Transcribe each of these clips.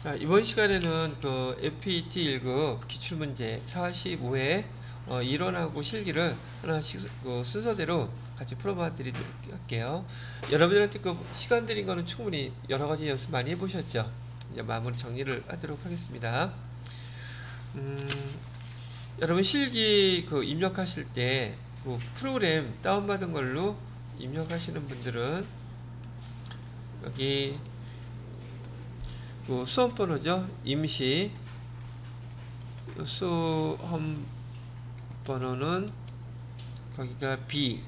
자, 이번 시간에는 그 FET 1급 기출문제 45회 이론하고 실기를 하나씩 그 순서대로 같이 풀어봐 드리도록 할게요. 여러분들한테 그 시간 드린 거는 충분히 여러 가지 연습 많이 해보셨죠? 이제 마무리 정리를 하도록 하겠습니다. 여러분 실기 그 입력하실 때 그 프로그램 다운받은 걸로 입력하시는 분들은 여기 수험 번호죠. 임시 수험 번호는 거기가 B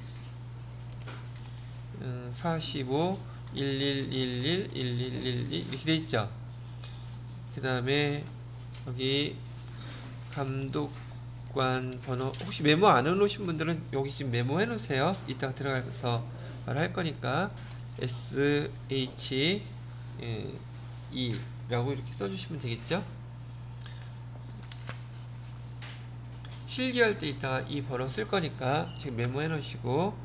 45 1111 1112 이렇게 돼 있죠. 그 다음에 여기 감독관 번호 혹시 메모 안 해놓으신 분들은 여기 지금 메모해 놓으세요. 이따가 들어가서 말할 거니까 SH 라고 이렇게 써주시면 되겠죠. 실기할 때 이따가 이 번호 쓸 거니까 지금 메모해 놓으시고,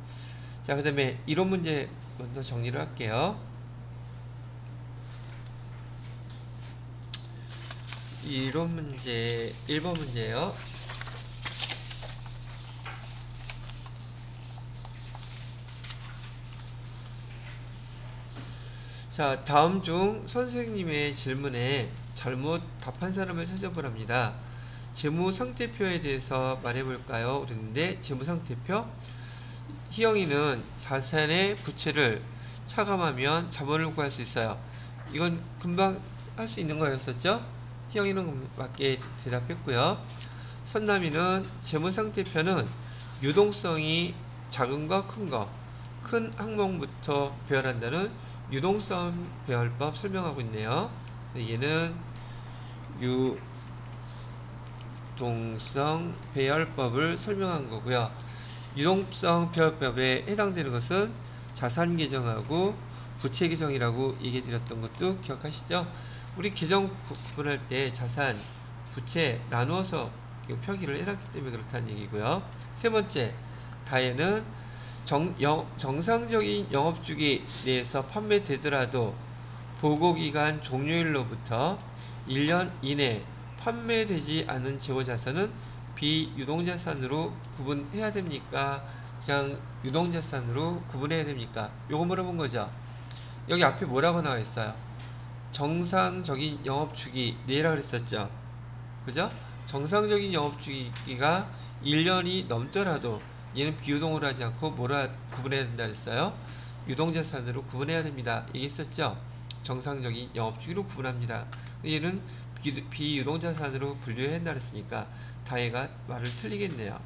자, 그 다음에 이론 문제 먼저 정리를 할게요. 이론 문제 1번 문제예요. 자, 다음 중 선생님의 질문에 잘못 답한 사람을 찾아보랍니다. 재무상태표에 대해서 말해볼까요? 그랬는데 재무상태표 희영이는 자산의 부채를 차감하면 자본을 구할 수 있어요. 이건 금방 할 수 있는 거였었죠? 희영이는 맞게 대답했고요. 선남이는 재무상태표는 유동성이 작은 거, 큰 거, 큰 항목부터 배열한다는 유동성 배열법 설명하고 있네요. 얘는 유동성 배열법을 설명한 거고요. 유동성 배열법에 해당되는 것은 자산 계정하고 부채 계정이라고 얘기해 드렸던 것도 기억하시죠? 우리 계정 구분할 때 자산, 부채 나누어서 표기를 해놨기 때문에 그렇다는 얘기고요. 세 번째, 다에는 정상적인 영업주기 내에서 판매되더라도 보고기간 종료일로부터 1년 이내 판매되지 않은 재고자산은 비유동자산으로 구분해야 됩니까? 그냥 유동자산으로 구분해야 됩니까? 요거 물어본 거죠. 여기 앞에 뭐라고 나와 있어요? 정상적인 영업주기 내라 그랬었죠. 그죠? 정상적인 영업주기가 1년이 넘더라도 얘는 비유동으로 하지 않고 뭐라 구분해야 된다 그랬어요? 유동자산으로 구분해야 됩니다. 얘기했었죠? 정상적인 영업주기로 구분합니다. 얘는 비유동자산으로 분류해야 한다 그랬으니까 다혜가 말을 틀리겠네요.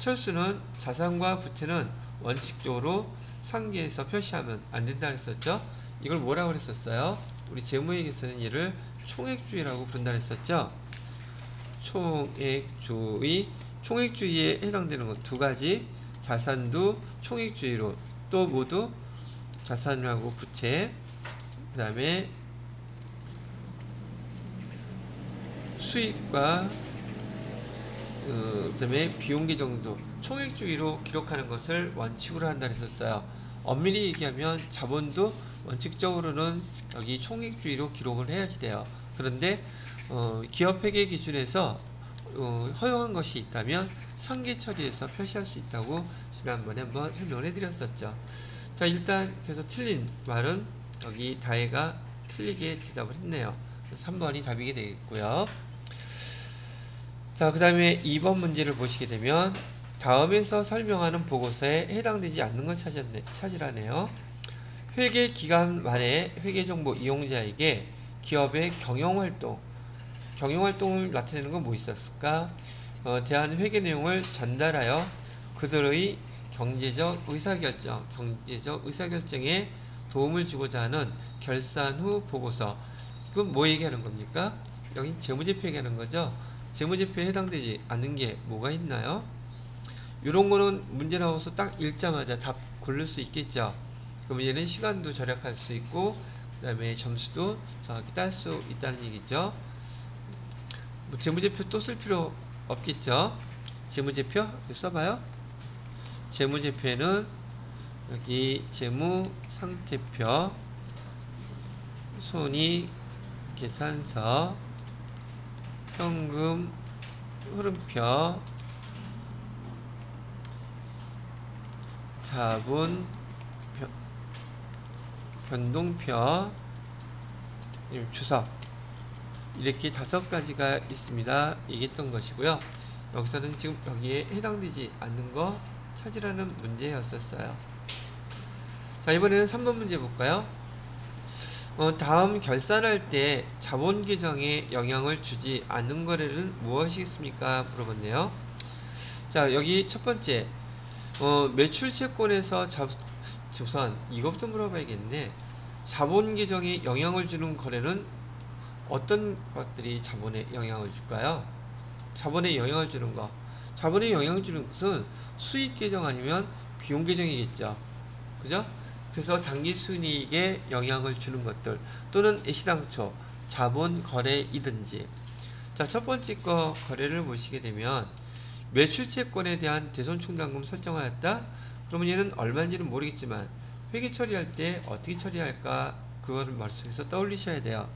철수는 자산과 부채는 원칙적으로 상계에서 표시하면 안 된다 그랬었죠? 이걸 뭐라고 그랬었어요? 우리 재무회계에서는 얘를 총액주의라고 부른다 그랬었죠? 총액주의에 해당되는 것 두 가지, 자산도 총액주의로, 또 모두 자산하고 부채, 그 다음에 수익과 그 다음에 비용 계정도 총액주의로 기록하는 것을 원칙으로 한다 했었어요. 엄밀히 얘기하면 자본도 원칙적으로는 여기 총액주의로 기록을 해야지 돼요. 그런데 기업회계 기준에서 허용한 것이 있다면 상계 처리해서 표시할 수 있다고 지난번에 한번 설명을 해드렸었죠. 자, 일단 그래서 틀린 말은 여기 다혜가 틀리게 대답을 했네요. 3번이 답이게 되겠고요. 자, 그 다음에 2번 문제를 보시게 되면 다음에서 설명하는 보고서에 해당되지 않는 걸 찾으라네요. 회계 기간 말에 회계정보 이용자에게 기업의 경영활동을 나타내는 건 뭐 있었을까? 대한 회계 내용을 전달하여 그들의 경제적 의사결정에 도움을 주고자 하는 결산 후 보고서. 그건 뭐 얘기하는 겁니까? 여기 재무제표 얘기하는 거죠? 재무제표에 해당되지 않는 게 뭐가 있나요? 이런 거는 문제 나와서 딱 읽자마자 답 고를 수 있겠죠? 그럼 얘는 시간도 절약할 수 있고, 그 다음에 점수도 정확히 딸 수 있다는 얘기죠. 뭐 재무제표 또 쓸 필요 없겠죠? 재무제표 써봐요. 재무제표에는 여기 재무상태표, 손익 계산서, 현금 흐름표, 자본 변동표, 주석, 이렇게 5가지가 있습니다. 얘기했던 것이고요. 여기서는 지금 여기에 해당되지 않는 거 찾으라는 문제였었어요. 자, 이번에는 3번 문제 볼까요? 다음 결산할 때 자본 계정에 영향을 주지 않는 거래는 무엇이겠습니까? 물어봤네요. 자, 여기 첫 번째, 매출 채권에서 우선 이것부터 물어봐야겠네. 자본 계정에 영향을 주는 거래는 어떤 것들이 자본에 영향을 줄까요? 자본에 영향을 주는 거. 자본에 영향을 주는 것은 수익 계정 아니면 비용 계정이겠죠. 그죠? 그래서 당기순이익에 영향을 주는 것들, 또는 애시당초 자본 거래이든지. 자, 첫 번째 거 거래를 보시게 되면 매출 채권에 대한 대손충당금 설정하였다. 그러면 얘는 얼마인지는 모르겠지만 회계 처리할 때 어떻게 처리할까, 그거를 머릿속에서 떠올리셔야 돼요.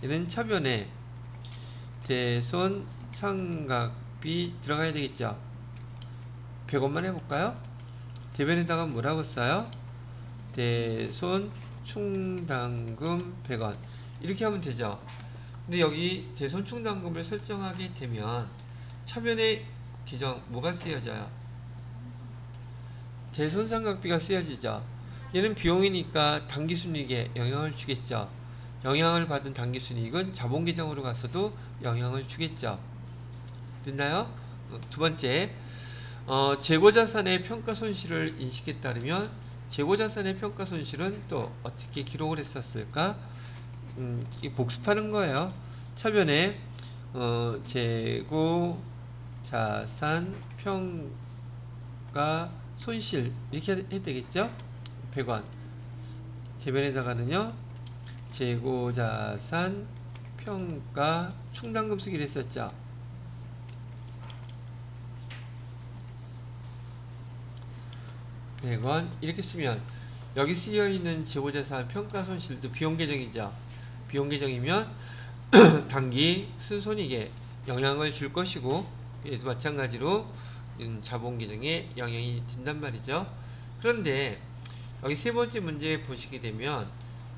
얘는 차변에 대손 상각비 들어가야 되겠죠. 100원만 해볼까요? 대변에다가 뭐라고 써요? 대손 충당금 100원, 이렇게 하면 되죠. 근데 여기 대손 충당금을 설정하게 되면 차변에 계정 뭐가 쓰여져요? 대손 상각비가 쓰여지죠. 얘는 비용이니까 당기순이익에 영향을 주겠죠. 영향을 받은 당기순이익은 자본계정으로 가서도 영향을 주겠죠. 됐나요? 두 번째, 재고자산의 평가손실을 인식에 따르면 재고자산의 평가손실은 또 어떻게 기록을 했었을까? 복습하는 거예요. 차변에 재고자산 평가 손실 이렇게 해야 되겠죠? 100원. 대변에다가는요, 재고자산 평가 충당금 쓰기로 했었죠. $100 이렇게 쓰면 여기 쓰여있는 재고자산 평가손실도 비용계정이죠. 비용계정이면 당기 순손익에 영향을 줄 것이고, 얘도 마찬가지로 자본계정에 영향이 된단 말이죠. 그런데 여기 세 번째 문제 보시게 되면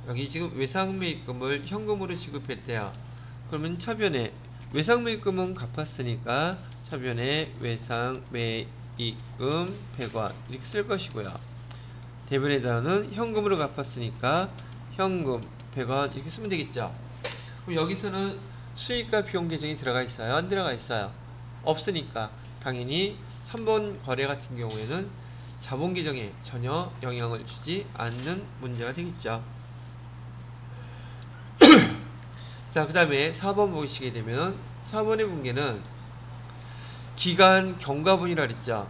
여기 지금 외상매입금을 현금으로 지급했대요. 그러면 차변에 외상매입금은 갚았으니까 차변에 외상매입금 100원 이렇게 쓸 것이고요. 대변에다는 현금으로 갚았으니까 현금 100원 이렇게 쓰면 되겠죠. 그럼 여기서는 수익과 비용 계정이 들어가 있어요? 안 들어가 있어요? 없으니까 당연히 3번 거래 같은 경우에는 자본 계정에 전혀 영향을 주지 않는 문제가 되겠죠. 자, 그 다음에 4번 보시게 되면 4번의 문제는 기간 경과분이라 그랬죠.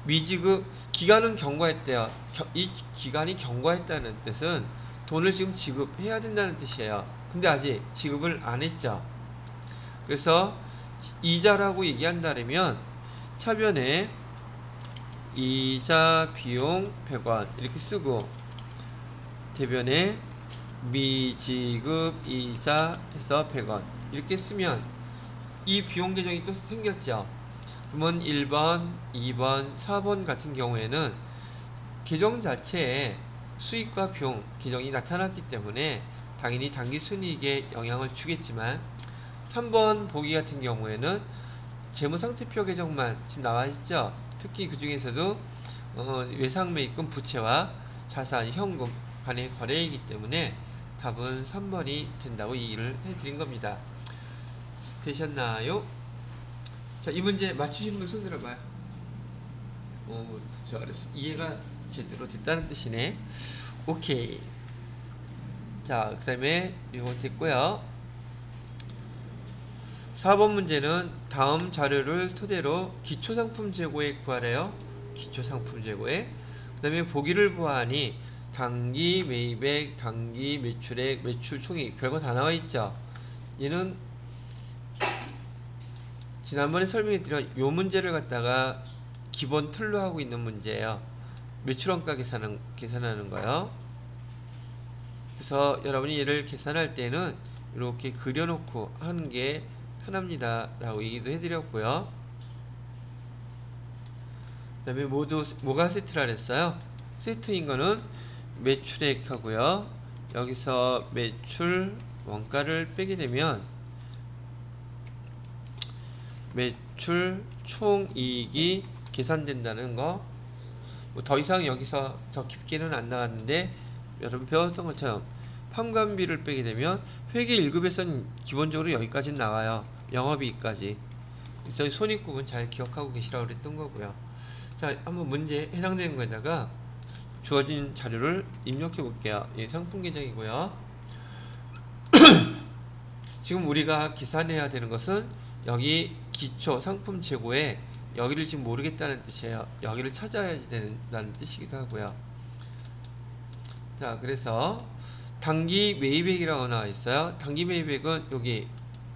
미지급, 기간은 경과했대요. 이 기간이 경과했다는 뜻은 돈을 지금 지급해야 된다는 뜻이에요. 근데 아직 지급을 안 했죠. 그래서 이자라고 얘기한다면 차변에 이자 비용 100원 이렇게 쓰고, 대변에 미지급 이자 해서 100원 이렇게 쓰면 이 비용 계정이 또 생겼죠. 그러면 1번, 2번, 4번 같은 경우에는 계정 자체에 수익과 비용 계정이 나타났기 때문에 당연히 당기순이익에 영향을 주겠지만, 3번 보기 같은 경우에는 재무상태표 계정만 지금 나와 있죠. 특히 그 중에서도 외상매입금 부채와 자산, 현금 간의 거래이기 때문에 답은 3번이 된다고 얘기를 해드린 겁니다. 되셨나요? 자, 이 문제 맞추신 분 손 들어봐요. 잘했어. 이해가 제대로 됐다는 뜻이네. 오케이. 자, 그 다음에 이건 됐고요. 4번 문제는 다음 자료를 토대로 기초상품 재고액 구하래요. 기초상품 재고액. 그 다음에 보기를 보아하니 당기 매입액, 당기 매출액, 매출 총액 별거 다 나와 있죠. 얘는 지난번에 설명해 드린 요 문제를 갖다가 기본 틀로 하고 있는 문제예요. 매출원가 계산하는 거요. 그래서 여러분이 얘를 계산할 때는 이렇게 그려놓고 하는 게 편합니다 라고 얘기도 해드렸고요. 그 다음에 뭐가 세트라 그랬어요? 세트인 거는 매출액 하고요. 여기서 매출 원가를 빼게 되면 매출 총이익이 계산된다는 거. 뭐 더 이상 여기서 더 깊게는 안 나왔는데 여러분 배웠던 것처럼 판관비를 빼게 되면 회계 1급에서는 기본적으로 여기까지 나와요. 영업이익까지. 그래서 손익국은 잘 기억하고 계시라고 그랬던 거고요. 자, 한번 문제 해당되는 거에다가 주어진 자료를 입력해 볼게요. 예, 상품 계정이고요. 지금 우리가 계산해야 되는 것은 여기 기초 상품 재고에 여기를 지금 모르겠다는 뜻이에요. 여기를 찾아야 된다는 뜻이기도 하고요. 자, 그래서 단기 매입액이라고 나와 있어요. 단기 매입액은 여기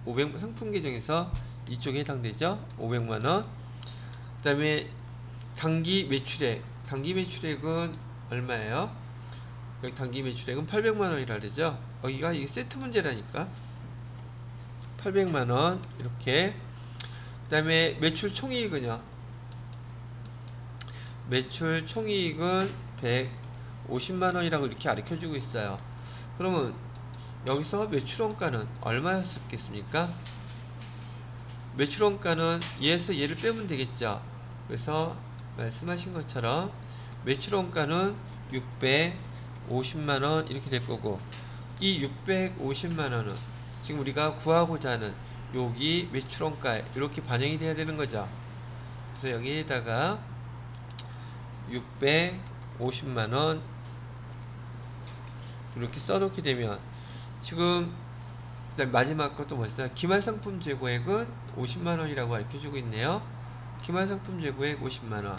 500 상품 계정에서 이쪽에 해당되죠. 500만원. 그 다음에 단기 매출액. 단기 매출액은 얼마예요? 여기 단기 매출액은 800만원이라 그러죠. 여기가 이게 세트 문제라니까. 800만원 이렇게. 그 다음에 매출 총이익은요. 매출 총이익은 150만원이라고 이렇게 가르쳐주고 있어요. 그러면 여기서 매출원가는 얼마였겠습니까? 매출원가는 얘에서 얘를 빼면 되겠죠. 그래서 말씀하신 것처럼 매출원가는 650만원 이렇게 될 거고, 이 650만원은 지금 우리가 구하고자 하는 여기 매출원가에 이렇게 반영이 돼야 되는 거죠. 그래서 여기에다가 650만원 이렇게 써놓게 되면 지금 마지막 것도 뭐였어요? 기말상품 재고액은 50만원이라고 알려주고 있네요. 기말상품 재고액 50만원.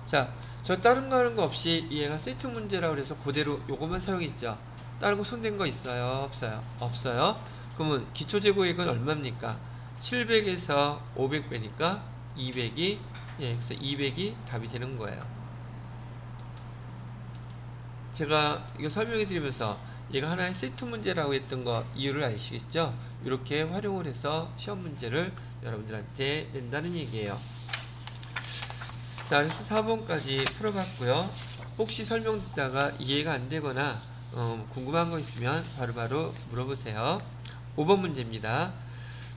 자, 저 다른 거 하는 거 없이 얘가 세트 문제라고 해서 그대로 요것만 사용했죠. 다른 거 손댄 거 있어요? 없어요? 없어요. 그러면 기초재고액은 얼마입니까? 700에서 500 빼니까 200이, 예, 그래서 200이 답이 되는 거예요. 제가 이거 설명해 드리면서 얘가 하나의 세트 문제라고 했던 거 이유를 아시겠죠? 이렇게 활용을 해서 시험 문제를 여러분들한테 낸다는 얘기예요. 자, 그래서 4번까지 풀어봤고요. 혹시 설명 듣다가 이해가 안 되거나 궁금한 거 있으면 바로바로 물어보세요. 5번 문제입니다.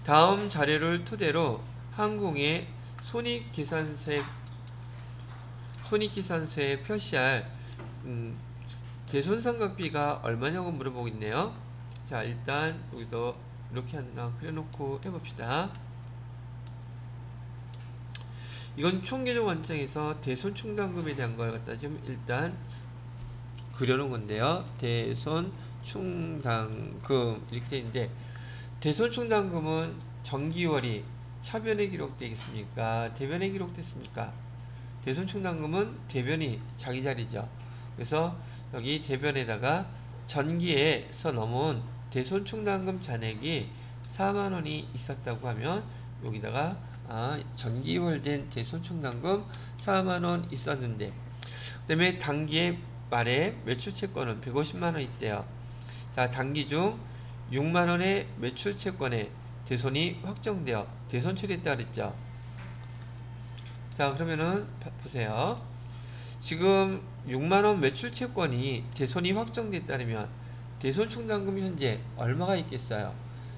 다음 자료를 토대로 항공의 손익계산서에 표시할 대손상각비가 얼마냐고 물어보고 있네요. 자, 일단 여기도 이렇게 하나 그려놓고 해봅시다. 이건 총계정 원장에서 대손충당금에 대한 걸 갖다 지금 일단 그려놓은 건데요. 대손충당금 이렇게 되어 있는데, 대손충당금은 정기월이 차변에 기록되겠습니까? 대변에 기록됐습니까? 대손충당금은 대변이 자기 자리죠. 그래서 여기 대변에다가 전기에서 넘어온 대손충당금 잔액이 4만원이 있었다고 하면 여기다가 전기월된 대손충당금 4만원 있었는데, 그 다음에 단기의 말에 매출채권은 150만원 있대요. 자, 단기 중 6만원의 매출채권에 대손이 확정되어 대손 처리했다 그랬죠. 자, 그러면은 보세요. 지금 6만원 매출채권이 대손이 확정됐다면 대손충당금이 현재 얼마가 있겠어요?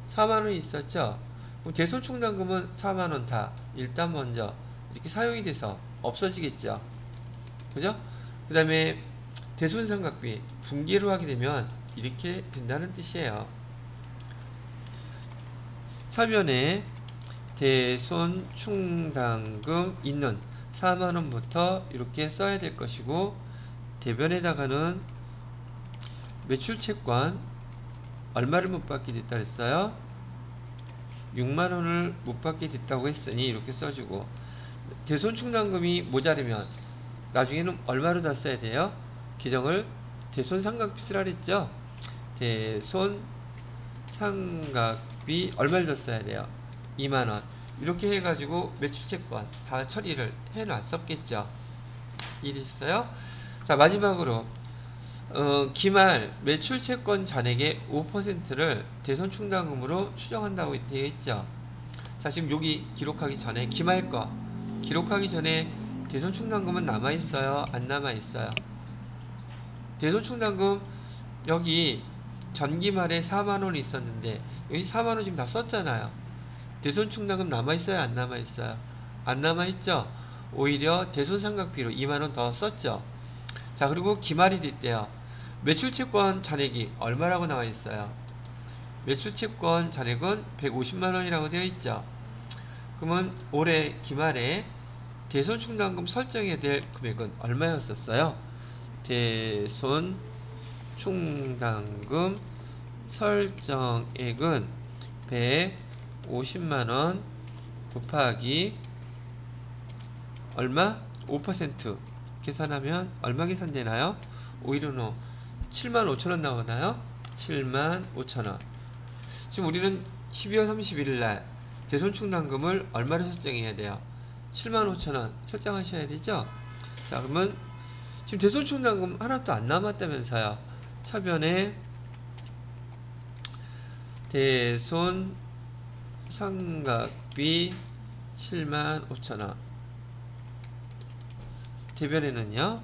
4만원이 있었죠? 그럼 대손충당금은 4만원 다 일단 먼저 이렇게 사용이 돼서 없어지겠죠. 그죠? 그 다음에 대손상각비 분기로 하게 되면 이렇게 된다는 뜻이에요. 차변에 대손충당금 있는 4만원부터 이렇게 써야 될 것이고, 대변에다가는 매출채권 얼마를 못 받게 됐다 했어요? 6만원을 못 받게 됐다고 했으니 이렇게 써주고, 대손충당금이 모자르면 나중에는 얼마로 다 써야 돼요? 계정을 대손상각비 쓰라 그랬죠? 대손상각비 얼마를 더 써야 돼요? 2만원. 이렇게 해가지고 매출채권 다 처리를 해놨었겠죠. 일이 있어요. 자, 마지막으로 기말 매출 채권 잔액의 5%를 대손 충당금으로 추정한다고 되어 있죠. 자, 지금 여기 기록하기 전에 기말 거 기록하기 전에 대손 충당금은 남아 있어요? 안 남아 있어요? 대손 충당금 여기 전기말에 4만 원이 있었는데 여기 4만 원 지금 다 썼잖아요. 대손 충당금 남아 있어요? 안 남아 있어요? 안 남아 있죠. 오히려 대손 삼각비로 2만 원 더 썼죠. 자, 그리고 기말이 됐대요. 매출채권 잔액이 얼마라고 나와 있어요? 매출채권 잔액은 150만 원이라고 되어 있죠. 그러면 올해 기말에 대손 충당금 설정해야 될 금액은 얼마였었어요? 대손 충당금 설정액은 150만 원 곱하기 얼마? 5% 계산하면 얼마 계산되나요? 오히려 75,000원 나오나요? 75,000원. 지금 우리는 12월 31일 날 대손 충당금을 얼마를 설정해야 돼요? 75,000원 설정하셔야 되죠? 자, 그러면 지금 대손 충당금 하나도 안 남았다면서요. 차변에 대손 상각비 75,000원. 대변에는요,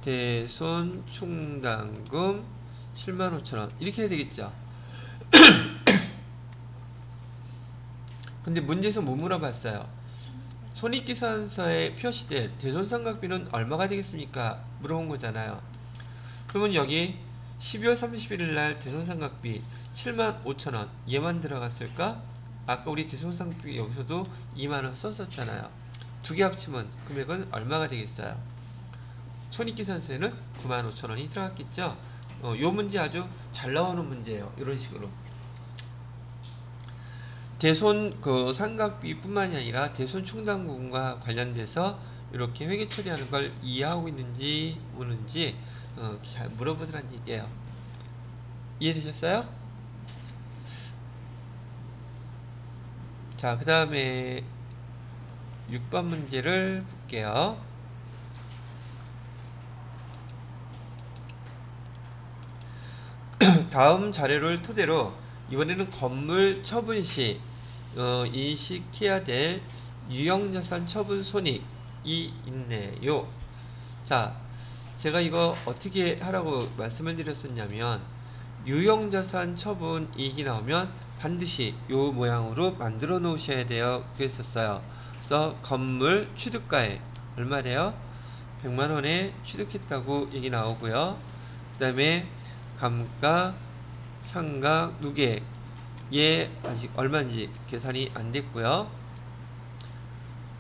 대손 충당금 75,000원. 이렇게 해야 되겠죠? 근데 문제에서 뭐 물어봤어요? 손익계산서에 표시될 대손상각비는 얼마가 되겠습니까? 물어본 거잖아요. 그러면 여기 12월 31일 날 대손상각비 75,000원 얘만 들어갔을까? 아까 우리 대손상각비 여기서도 2만원 썼었잖아요. 두 개 합치면 금액은 얼마가 되겠어요? 손익계산서에는 95,000원이 들어갔겠죠? 요 문제 아주 잘 나오는 문제예요. 이런 식으로. 대손 상각비 뿐만이 아니라 대손 충당금과 관련돼서 이렇게 회계 처리하는 걸 이해하고 있는지 모르는지 잘 물어보더란 얘기예요. 이해되셨어요? 자, 그 다음에 6번 문제를 볼게요. 다음 자료를 토대로 이번에는 건물 처분 시 인식해야 될 유형자산 처분 손익이 있네요. 자, 제가 이거 어떻게 하라고 말씀을 드렸었냐면 유형자산 처분 이익이 나오면 반드시 요 모양으로 만들어 놓으셔야 돼요. 그랬었어요. 그래서 건물 취득가액 얼마래요? 100만원에 취득했다고 얘기 나오고요. 그 다음에 감가 상각 누계 얘 아직 얼마인지 계산이 안 됐고요.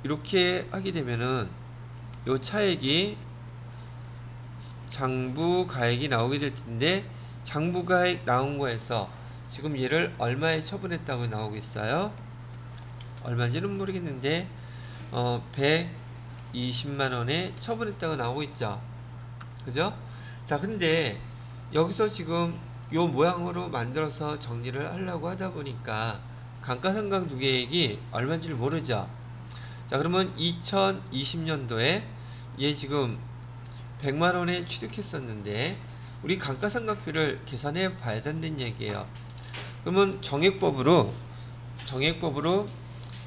이렇게 하게 되면은 요 차액이 장부가액이 나오게 될 텐데 장부가액 나온 거에서 지금 얘를 얼마에 처분했다고 나오고 있어요? 얼마인지는 모르겠는데 120만원에 처분했다고 나오고 있죠. 그죠? 자, 근데 여기서 지금 요 모양으로 만들어서 정리를 하려고 하다 보니까 감가상각 누계액이 얼마인지를 모르죠. 자, 그러면 2020년도에 얘 지금 100만원에 취득했었는데 우리 감가상각비를 계산해 봐야 된다는 얘기예요. 그러면 정액법으로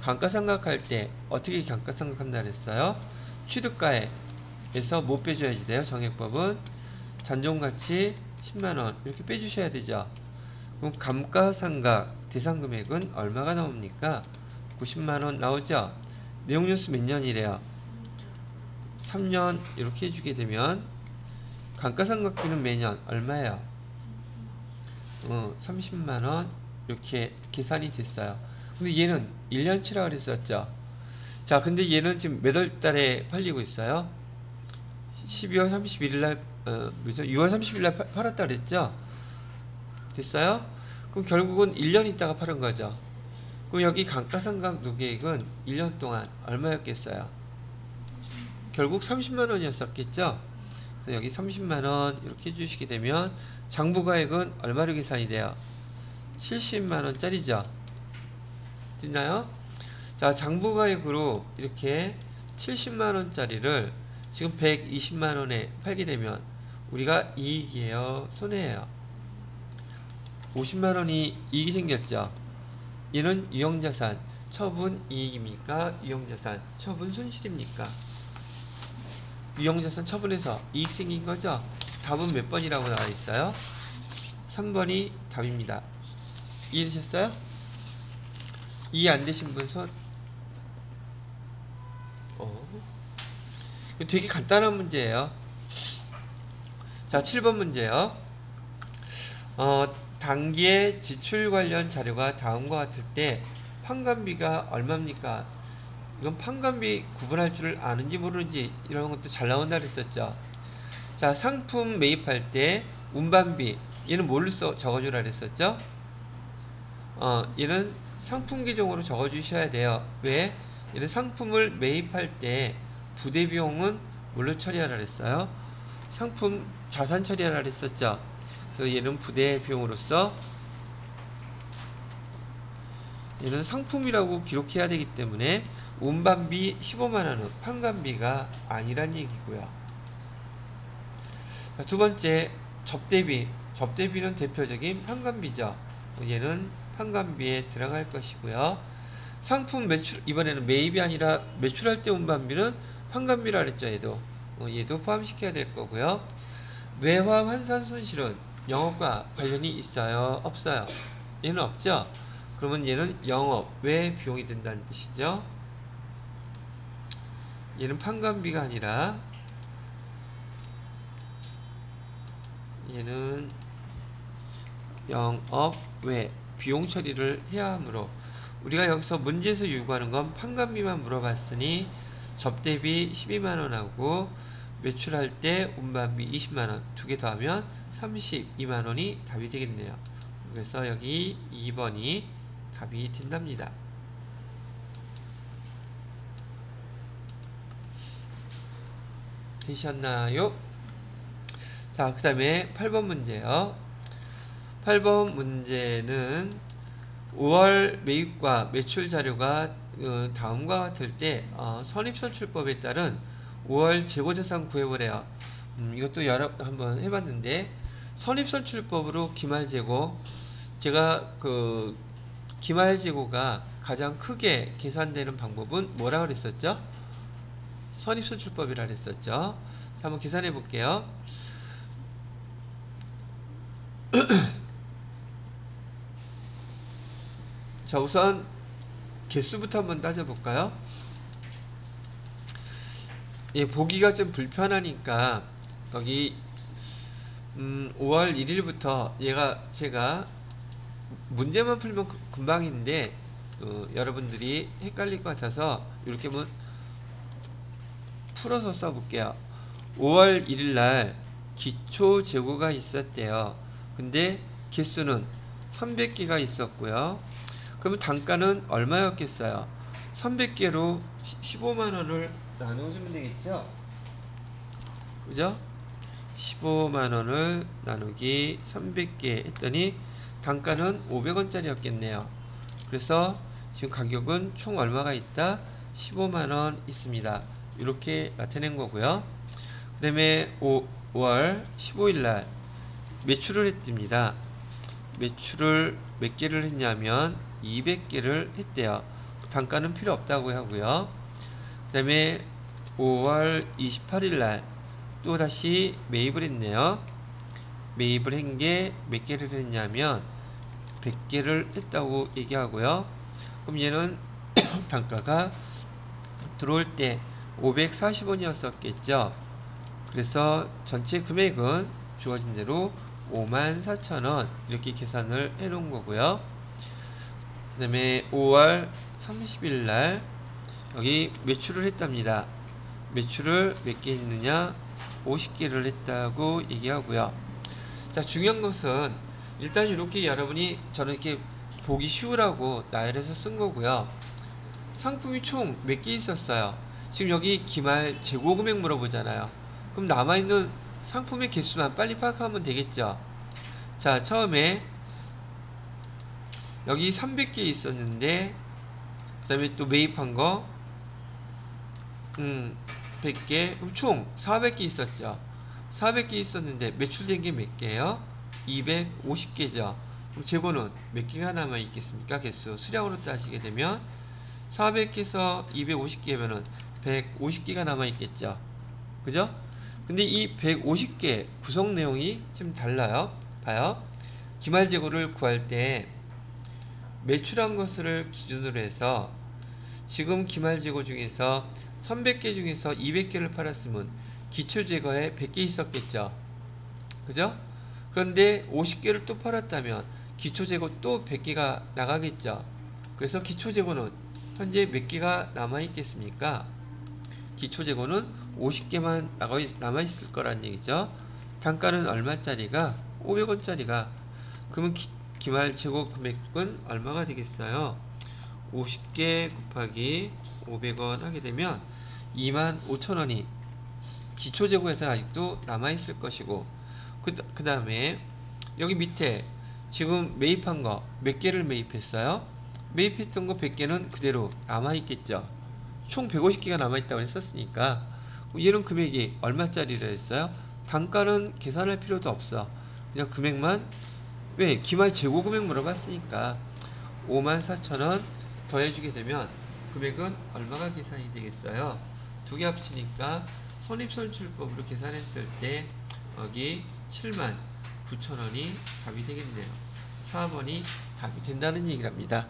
감가상각할 때 어떻게 감가상각한다 그랬어요? 취득가액에서 뭐 빼줘야지 돼요? 정액법은 잔존가치 10만원 이렇게 빼주셔야 되죠. 그럼 감가상각 대상금액은 얼마가 나옵니까? 90만원 나오죠. 내용연수 몇 년이래요? 3년 이렇게 해주게 되면 감가상각비는 매년 얼마예요? 30만원 이렇게 계산이 됐어요. 근데 얘는 1년치라 그랬었죠. 자, 근데 얘는 지금 몇 월 달에 팔리고 있어요? 12월 31일날 6월 30일날 팔았다 그랬죠? 됐어요? 그럼 결국은 1년 있다가 팔은 거죠. 그럼 여기 감가상각 누계액은 1년 동안 얼마였겠어요? 결국 30만원이었었겠죠? 그래서 여기 30만원 이렇게 해주시게 되면 장부가액은 얼마로 계산이 돼요? 70만원짜리죠? 됐나요? 자, 장부가액으로 이렇게 70만원짜리를 지금 120만원에 팔게 되면 우리가 이익이에요, 손해예요? 50만원이 이익이 생겼죠. 얘는 유형자산 처분 이익입니까? 유형자산 처분 손실입니까? 유형자산 처분해서 이익 생긴 거죠. 답은 몇 번이라고 나와 있어요? 3번이 답입니다. 이해되셨어요? 이해 안 되신 분 손? 되게 간단한 문제예요. 자, 7번 문제요. 당기의 지출 관련 자료가 다음과 같을 때 판관비가 얼마입니까? 이건 판관비 구분할 줄 아는지 모르는지 이런 것도 잘 나온다 그랬었죠. 자, 상품 매입할 때 운반비, 얘는 뭘로 적어주라 그랬었죠? 얘는 상품 계정으로 적어주셔야 돼요. 왜? 얘는 상품을 매입할 때 부대 비용은 뭘로 처리하라 그랬어요? 상품 자산 처리하라 그랬었죠. 그래서 얘는 부대 비용으로서 얘는 상품이라고 기록해야 되기 때문에 운반비 15만원은 판관비가 아니란 얘기고요. 자, 두 번째 접대비. 접대비는 대표적인 판관비죠. 얘는 판관비에 들어갈 것이고요. 상품 매출, 이번에는 매입이 아니라 매출할 때 운반비는 판관비라 그랬죠. 얘도 포함시켜야 될 거고요. 외화 환산 손실은 영업과 관련이 있어요, 없어요? 얘는 없죠. 그러면 얘는 영업 외 비용이 된다는 뜻이죠. 얘는 판관비가 아니라 얘는 영업 외 비용 처리를 해야 하므로 우리가 여기서 문제에서 요구하는 건 판관비만 물어봤으니 접대비 12만원하고 매출할 때 운반비 20만원 두 개 더하면 32만원이 답이 되겠네요. 그래서 여기 2번이 답이 된답니다. 되셨나요? 자, 그 다음에 8번 문제요. 8번 문제는 5월 매입과 매출 자료가 다음과 같을 때 선입선출법에 따른 5월 재고자산 구해보래요. 이것도 여러 한번 해봤는데 선입선출법으로 기말재고, 제가 기말재고가 가장 크게 계산되는 방법은 뭐라 그랬었죠? 선입선출법이라 그랬었죠. 자, 한번 계산해 볼게요. 자, 우선 개수부터 한번 따져볼까요? 예, 보기가 좀 불편하니까 여기 5월 1일부터 제가 문제만 풀면 금방인데 여러분들이 헷갈릴 것 같아서 이렇게 한번 풀어서 써볼게요. 5월 1일날 기초 재고가 있었대요. 근데 개수는 300개가 있었고요. 그러면 단가는 얼마였겠어요? 300개로 15만원을 나눠주면 되겠죠? 그죠? 15만원을 나누기 300개 했더니 단가는 500원짜리였겠네요. 그래서 지금 가격은 총 얼마가 있다? 15만원 있습니다. 이렇게 나타낸 거고요. 그 다음에 5월 15일날 매출을 했답니다. 매출을 몇 개를 했냐면 200개를 했대요. 단가는 필요 없다고 하고요. 그 다음에 5월 28일날 또 다시 매입을 했네요. 매입을 한 게 몇 개를 했냐면 100개를 했다고 얘기하고요. 그럼 얘는 단가가 들어올 때 540원이었었겠죠. 그래서 전체 금액은 주어진 대로 54,000원 이렇게 계산을 해 놓은 거고요. 그 다음에 5월 30일 날 여기 매출을 했답니다. 매출을 몇 개 했느냐? 50개를 했다고 얘기하고요. 자, 중요한 것은 일단 이렇게 여러분이 저는 이렇게 보기 쉬우라고 나열해서 쓴 거고요. 상품이 총 몇 개 있었어요? 지금 여기 기말 재고 금액 물어보잖아요. 그럼 남아있는 상품의 개수만 빨리 파악하면 되겠죠. 자, 처음에 여기 300개 있었는데 그 다음에 또 매입한 거 100개, 그럼 총 400개 있었죠. 400개 있었는데 매출된 게 몇 개예요? 250개죠. 그럼 재고는 몇 개가 남아 있겠습니까? 개수 수량으로 따지게 되면 400개에서 250개면은 150개가 남아 있겠죠. 그죠? 근데 이 150개 구성 내용이 좀 달라요. 봐요. 기말 재고를 구할 때 매출한 것을 기준으로 해서 지금 기말 재고 중에서 300개 중에서 200개를 팔았으면 기초 재고에 100개 있었겠죠. 그죠? 그런데 50개를 또 팔았다면 기초 재고 또 100개가 나가겠죠. 그래서 기초 재고는 현재 몇 개가 남아 있겠습니까? 기초 재고는 50개만 남아 있을 거란 얘기죠. 단가는 얼마짜리가? 500원짜리가. 그러면 기말 재고 금액은 얼마가 되겠어요? 50개 곱하기 500원 하게 되면 25,000원이 기초 재고에서 아직도 남아 있을 것이고, 그 다음에 여기 밑에 지금 매입한 거 몇 개를 매입했어요? 매입했던 거 100개는 그대로 남아 있겠죠. 총 150개가 남아 있다고 했었으니까 얘는 금액이 얼마짜리라 했어요? 단가는 계산할 필요도 없어. 그냥 금액만, 왜? 기말 재고 금액 물어봤으니까 54,000원 더해주게 되면 금액은 얼마가 계산이 되겠어요? 두 개 합치니까 손익손실법으로 계산했을 때 여기 79,000원이 답이 되겠네요. 4번이 답이 된다는 얘기랍니다.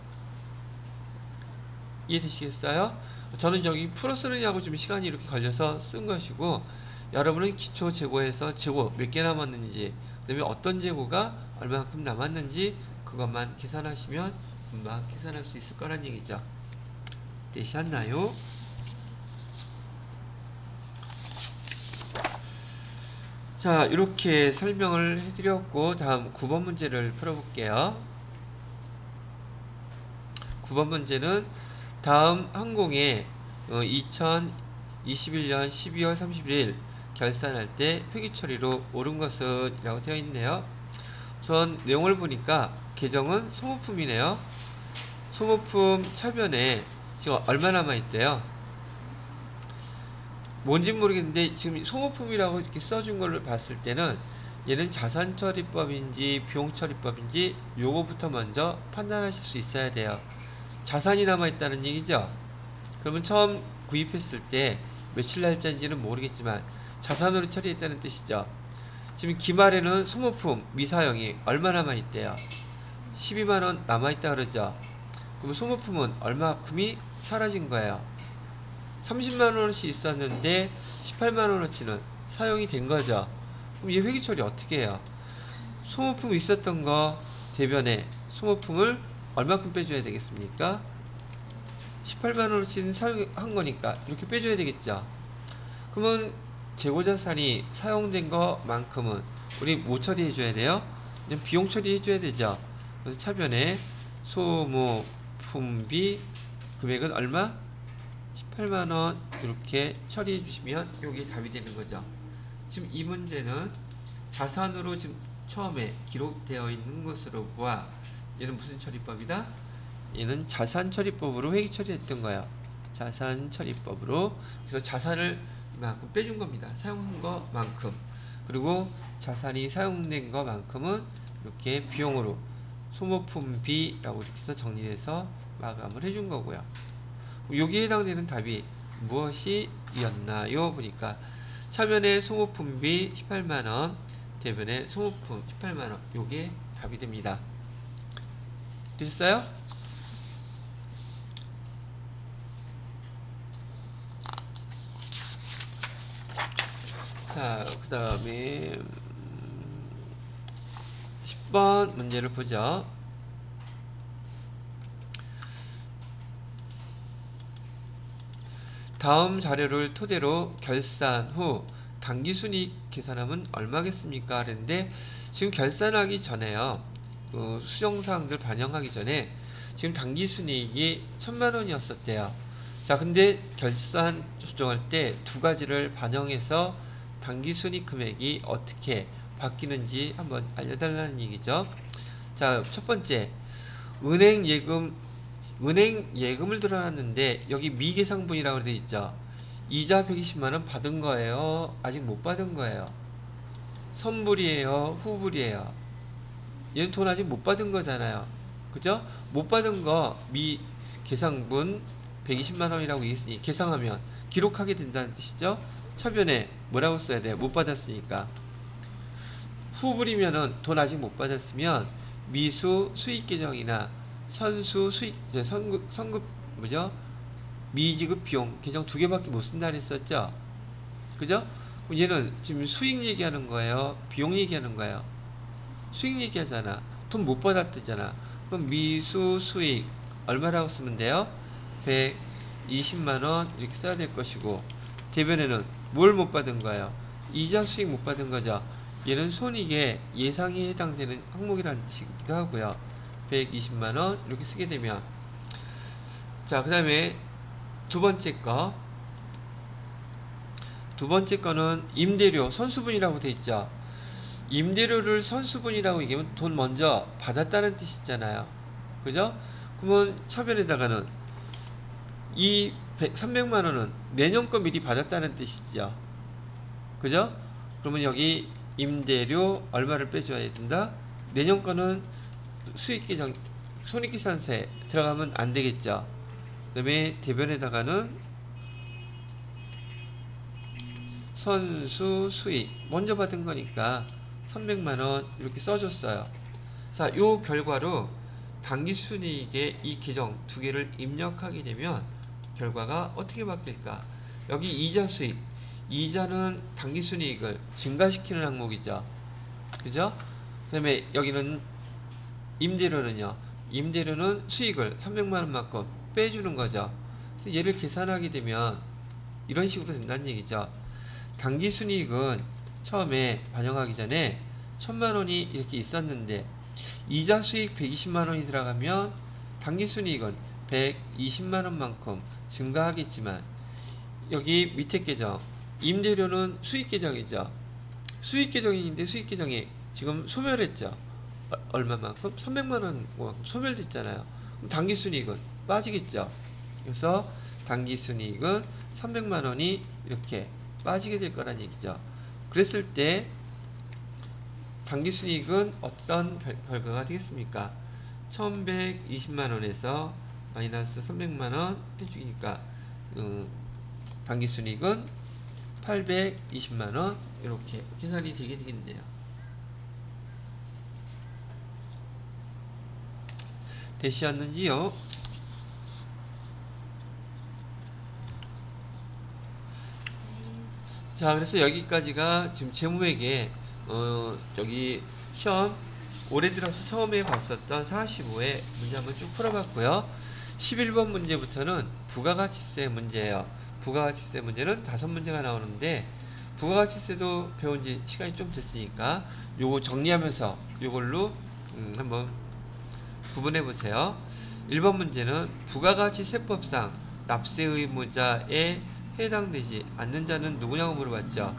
이해되시겠어요? 저는 저기 풀어 쓰느냐고 좀 시간이 이렇게 걸려서 쓴 것이고, 여러분은 기초 재고에서 재고 몇 개 남았는지, 그 다음에 어떤 재고가 얼마만큼 남았는지 그것만 계산하시면 금방 계산할 수 있을 거란 얘기죠. 되셨나요? 자, 이렇게 설명을 해드렸고, 다음 9번 문제를 풀어볼게요. 9번 문제는 다음 항공에 2021년 12월 31일 결산할 때 회계 처리로 옳은 것은 이라고 되어 있네요. 우선 내용을 보니까 계정은 소모품이네요. 소모품 차변에 지금 얼마 남아 있대요? 뭔지 모르겠는데 지금 소모품이라고 이렇게 써준 걸 봤을 때는 얘는 자산처리법인지 비용처리법인지 요거부터 먼저 판단하실 수 있어야 돼요. 자산이 남아있다는 얘기죠. 그러면 처음 구입했을 때 며칠 날짜인지는 모르겠지만 자산으로 처리했다는 뜻이죠. 지금 기말에는 소모품 미사용이 얼마 남아있대요? 12만원 남아있다 그러죠. 그럼 소모품은 얼마큼이 사라진 거예요? 30만원어치 있었는데 18만원어치는 사용이 된 거죠. 그럼 얘 회계 처리 어떻게 해요? 소모품 있었던 거 대변에 소모품을 얼마큼 빼줘야 되겠습니까? 18만원어치는 사용한 거니까 이렇게 빼줘야 되겠죠. 그러면 재고자산이 사용된 것만큼은 우리 뭐 처리해 줘야 돼요? 그냥 비용 처리해 줘야 되죠. 그래서 차변에 소모품비 금액은 얼마? 18만원 이렇게 처리해 주시면 이게 답이 되는 거죠. 지금 이 문제는 자산으로 지금 처음에 기록되어 있는 것으로 보아 얘는 무슨 처리법이다? 얘는 자산처리법으로 회계 처리했던 거예요. 자산처리법으로. 그래서 자산을 이만큼 빼준 겁니다. 사용한 것만큼. 그리고 자산이 사용된 것만큼은 이렇게 비용으로 소모품비라고 이렇게 해서 정리해서 마감을 해준 거고요. 여기에 해당되는 답이 무엇이었나요? 보니까 차변에 소모품비 18만원, 대변에 소모품 18만원, 요게 답이 됩니다. 됐어요? 자, 그 다음에 10번 문제를 보죠. 다음 자료를 토대로 결산 후 당기순이익 계산하면 얼마겠습니까? 그랬는데 지금 결산하기 전에요. 수정사항들 반영하기 전에 지금 당기순이익이 1000만원이었었대요. 자, 근데 결산 조정할 때 두 가지를 반영해서 당기순이익 금액이 어떻게 바뀌는지 한번 알려달라는 얘기죠. 자, 첫 번째, 은행 예금을 들어놨는데 여기 미계상분이라고 되어 있죠. 이자 120만원 받은 거예요? 아직 못 받은 거예요? 선불이에요? 후불이에요? 얘는 돈 아직 못 받은 거잖아요. 그죠? 못 받은 거 계상분 120만원이라고 있으니 계상하면 기록하게 된다는 뜻이죠. 차변에 뭐라고 써야 돼요? 못 받았으니까. 후불이면은 돈 아직 못 받았으면 미수 수익 계정이나 선수 수익 선급 뭐죠? 미지급 비용 계정 두 개밖에 못 쓴다 그랬었죠. 그죠? 그럼 얘는 지금 수익 얘기하는 거예요? 비용 얘기하는 거예요? 수익 얘기하잖아. 돈 못 받았대잖아. 그럼 미수 수익 얼마라고 쓰면 돼요? 120만원 이렇게 써야 될 것이고, 대변에는 뭘 못 받은 거예요? 이자 수익 못 받은 거죠. 얘는 손익의 예상에 해당되는 항목이라는 뜻이기도 하고요. 120만원 이렇게 쓰게 되면, 자, 그 다음에 두 번째 거는 임대료 선수분이라고 돼 있죠. 임대료를 선수분이라고 얘기하면 돈 먼저 받았다는 뜻이잖아요. 그죠? 그러면 차변에다가는 이 300만원은 내년 거 미리 받았다는 뜻이죠. 그죠? 그러면 여기 임대료 얼마를 빼줘야 된다? 내년 거는 수익계정 손익계산서에 들어가면 안 되겠죠. 그 다음에 대변에다가는 선수 수익 먼저 받은 거니까 300만원 이렇게 써줬어요. 자, 요 결과로 당기순이익의 이 계정 두 개를 입력하게 되면 결과가 어떻게 바뀔까? 여기 이자 수익, 이자는 당기순이익을 증가시키는 항목이죠. 그죠? 그 다음에 여기는 임대료는요, 임대료는 수익을 300만원만큼 빼주는 거죠. 그래서 얘를 계산하게 되면 이런 식으로 된다는 얘기죠. 당기순이익은 처음에 반영하기 전에 1000만원이 이렇게 있었는데 이자 수익 120만원이 들어가면 당기순이익은 120만원만큼 증가하겠지만, 여기 밑에 계정 임대료는 수익 계정이죠. 수익 계정인데 수익 계정이 지금 소멸했죠. 얼마만큼? 300만원 소멸됐잖아요. 그럼 당기순이익은 빠지겠죠. 그래서 당기순이익은 300만원이 이렇게 빠지게 될 거란 얘기죠. 그랬을 때 당기순이익은 어떤 결과가 되겠습니까? 1120만원에서 마이너스 300만원 해주니까 당기순이익은 820만원 이렇게 계산이 되게 되겠네요. 되시었는지요? 자, 그래서 여기까지가 지금 재무회계 여기 시험 올해 들어서 처음에 봤었던 45회 문제 한번 쭉 풀어봤고요. 11번 문제부터는 부가가치세 문제예요. 부가가치세 문제는 5문제가 나오는데, 부가가치세도 배운 지 시간이 좀 됐으니까 요거 정리하면서 요걸로 한번 구분해 보세요. 1번 문제는 부가가치세법상 납세 의무자에 해당되지 않는 자는 누구냐고 물어봤죠.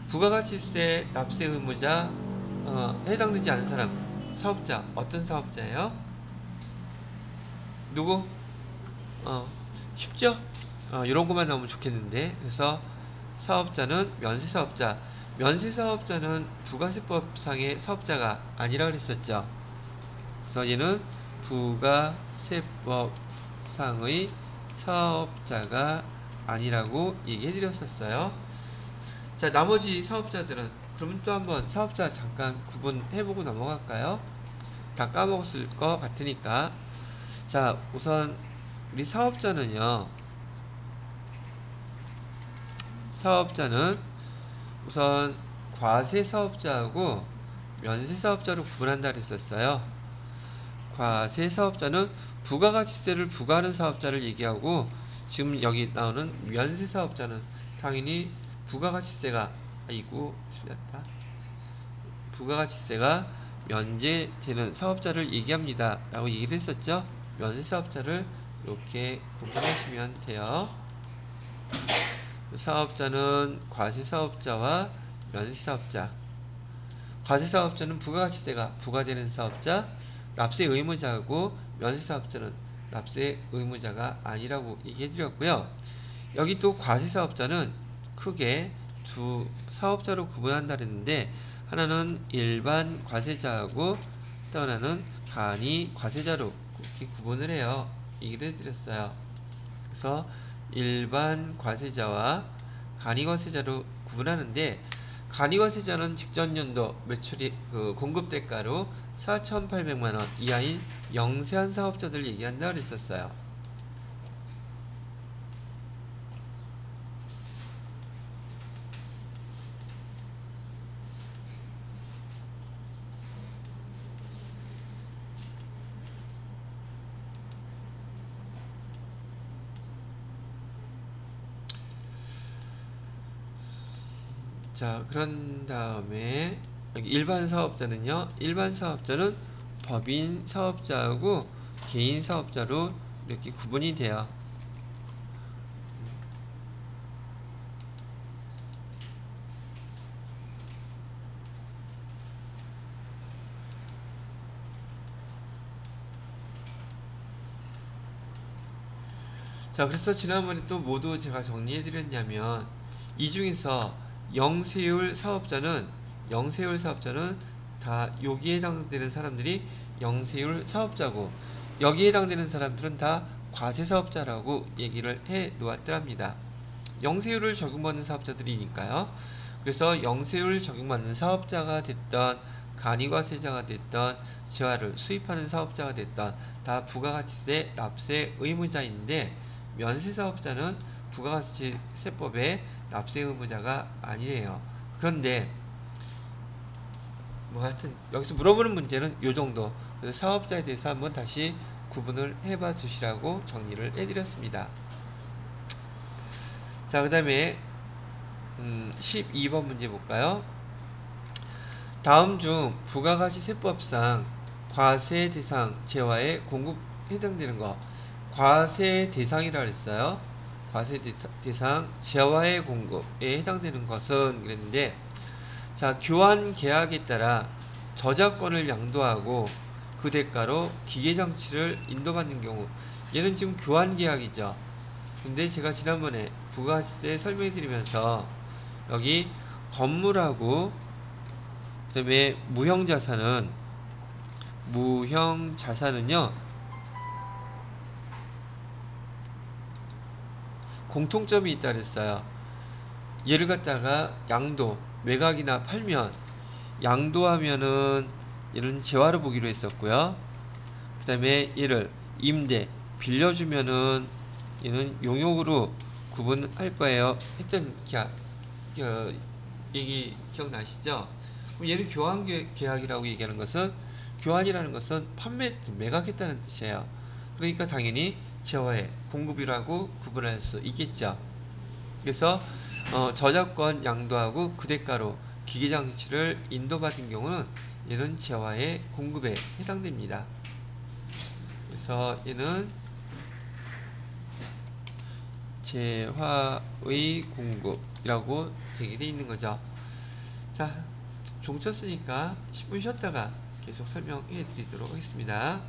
부가가치세 납세 의무자 해당되지 않은 사람, 사업자. 어떤 사업자예요? 누구? 쉽죠? 이런 것만 나오면 좋겠는데. 그래서 사업자는 면세사업자. 면세사업자는 부가세법상의 사업자가 아니라 그랬었죠. 그래서 얘는 부가세법상의 사업자가 아니라고 얘기해 드렸었어요. 자, 나머지 사업자들은 그러면 또 한번 사업자 잠깐 구분해보고 넘어갈까요? 다 까먹었을 것 같으니까. 자, 우선 우리 사업자는 우선 과세사업자하고 면세사업자로 구분한다 그랬었어요. 과세사업자는 부가가치세를 부과하는 사업자를 얘기하고, 지금 여기 나오는 면세사업자는 당연히 부가가치세가 부가가치세가 면제되는 사업자를 얘기합니다 라고 얘기를 했었죠. 면세사업자를 이렇게 구분하시면 돼요. 사업자는 과세사업자와 면세사업자. 과세사업자는 부가가치세가 부과되는 사업자, 납세 의무자고, 면세사업자는 납세 의무자가 아니라고 얘기해 드렸고요. 여기 또 과세사업자는 크게 두 사업자로 구분한다 그랬는데, 하나는 일반 과세자하고 또 하나는 간이 과세자로 이렇게 구분을 해요. 얘기를 해드렸어요. 그래서 일반 과세자와 간이 과세자로 구분하는데, 간이 과세자는 직전 연도 매출이 공급 대가로 4,800만원 이하인 영세한 사업자들 얘기한다 그랬었어요. 자, 그런 다음에 여기 일반 사업자는요. 일반 사업자는 법인 사업자하고 개인 사업자로 이렇게 구분이 돼요. 자, 그래서 지난번에 또 모두 제가 정리해 드렸냐면, 이 중에서 영세율 사업자는 다 여기에 해당되는 사람들이 영세율 사업자고, 여기에 해당되는 사람들은 다 과세사업자라고 얘기를 해 놓았더랍니다. 영세율을 적용받는 사업자들이니까요. 그래서 영세율 적용받는 사업자가 됐던, 간이과세자가 됐던, 재화를 수입하는 사업자가 됐던 다 부가가치세 납세 의무자인데, 면세사업자는 부가가치세법의 납세 의무자가 아니에요. 그런데 뭐 하여튼 여기서 물어보는 문제는 요 정도. 그래서 사업자에 대해서 한번 다시 구분을 해봐 주시라고 정리를 해드렸습니다. 자, 그 다음에 12번 문제 볼까요? 다음 중 부가가치세법상 과세 대상 재화에 공급 해당되는 거, 과세 대상이라 그랬어요. 과세 대상 재화의 공급에 해당되는 것은 그랬는데, 자, 교환 계약에 따라 저작권을 양도하고 그 대가로 기계장치를 인도받는 경우, 얘는 지금 교환 계약이죠. 근데 제가 지난번에 부가세 설명해 드리면서 여기 건물하고 그 다음에 무형자산은요 공통점이 있다 그랬어요. 얘를 갖다가 매각이나 팔면, 양도하면은 얘는 재화로 보기로 했었고요. 그 다음에 얘를 빌려주면은 얘는 용역으로 구분할 거예요 했던 얘기 기억나시죠? 그럼 얘는 교환 계약이라고 얘기하는 것은, 교환이라는 것은 매각했다는 뜻이에요. 그러니까 당연히 재화의 공급이라고 구분할 수 있겠죠. 그래서 저작권 양도하고 그 대가로 기계장치를 인도받은 경우는 얘는 재화의 공급에 해당됩니다. 그래서 얘는 재화의 공급이라고 되게 돼 있는 거죠. 자, 종 쳤으니까 10분 쉬었다가 계속 설명해 드리도록 하겠습니다.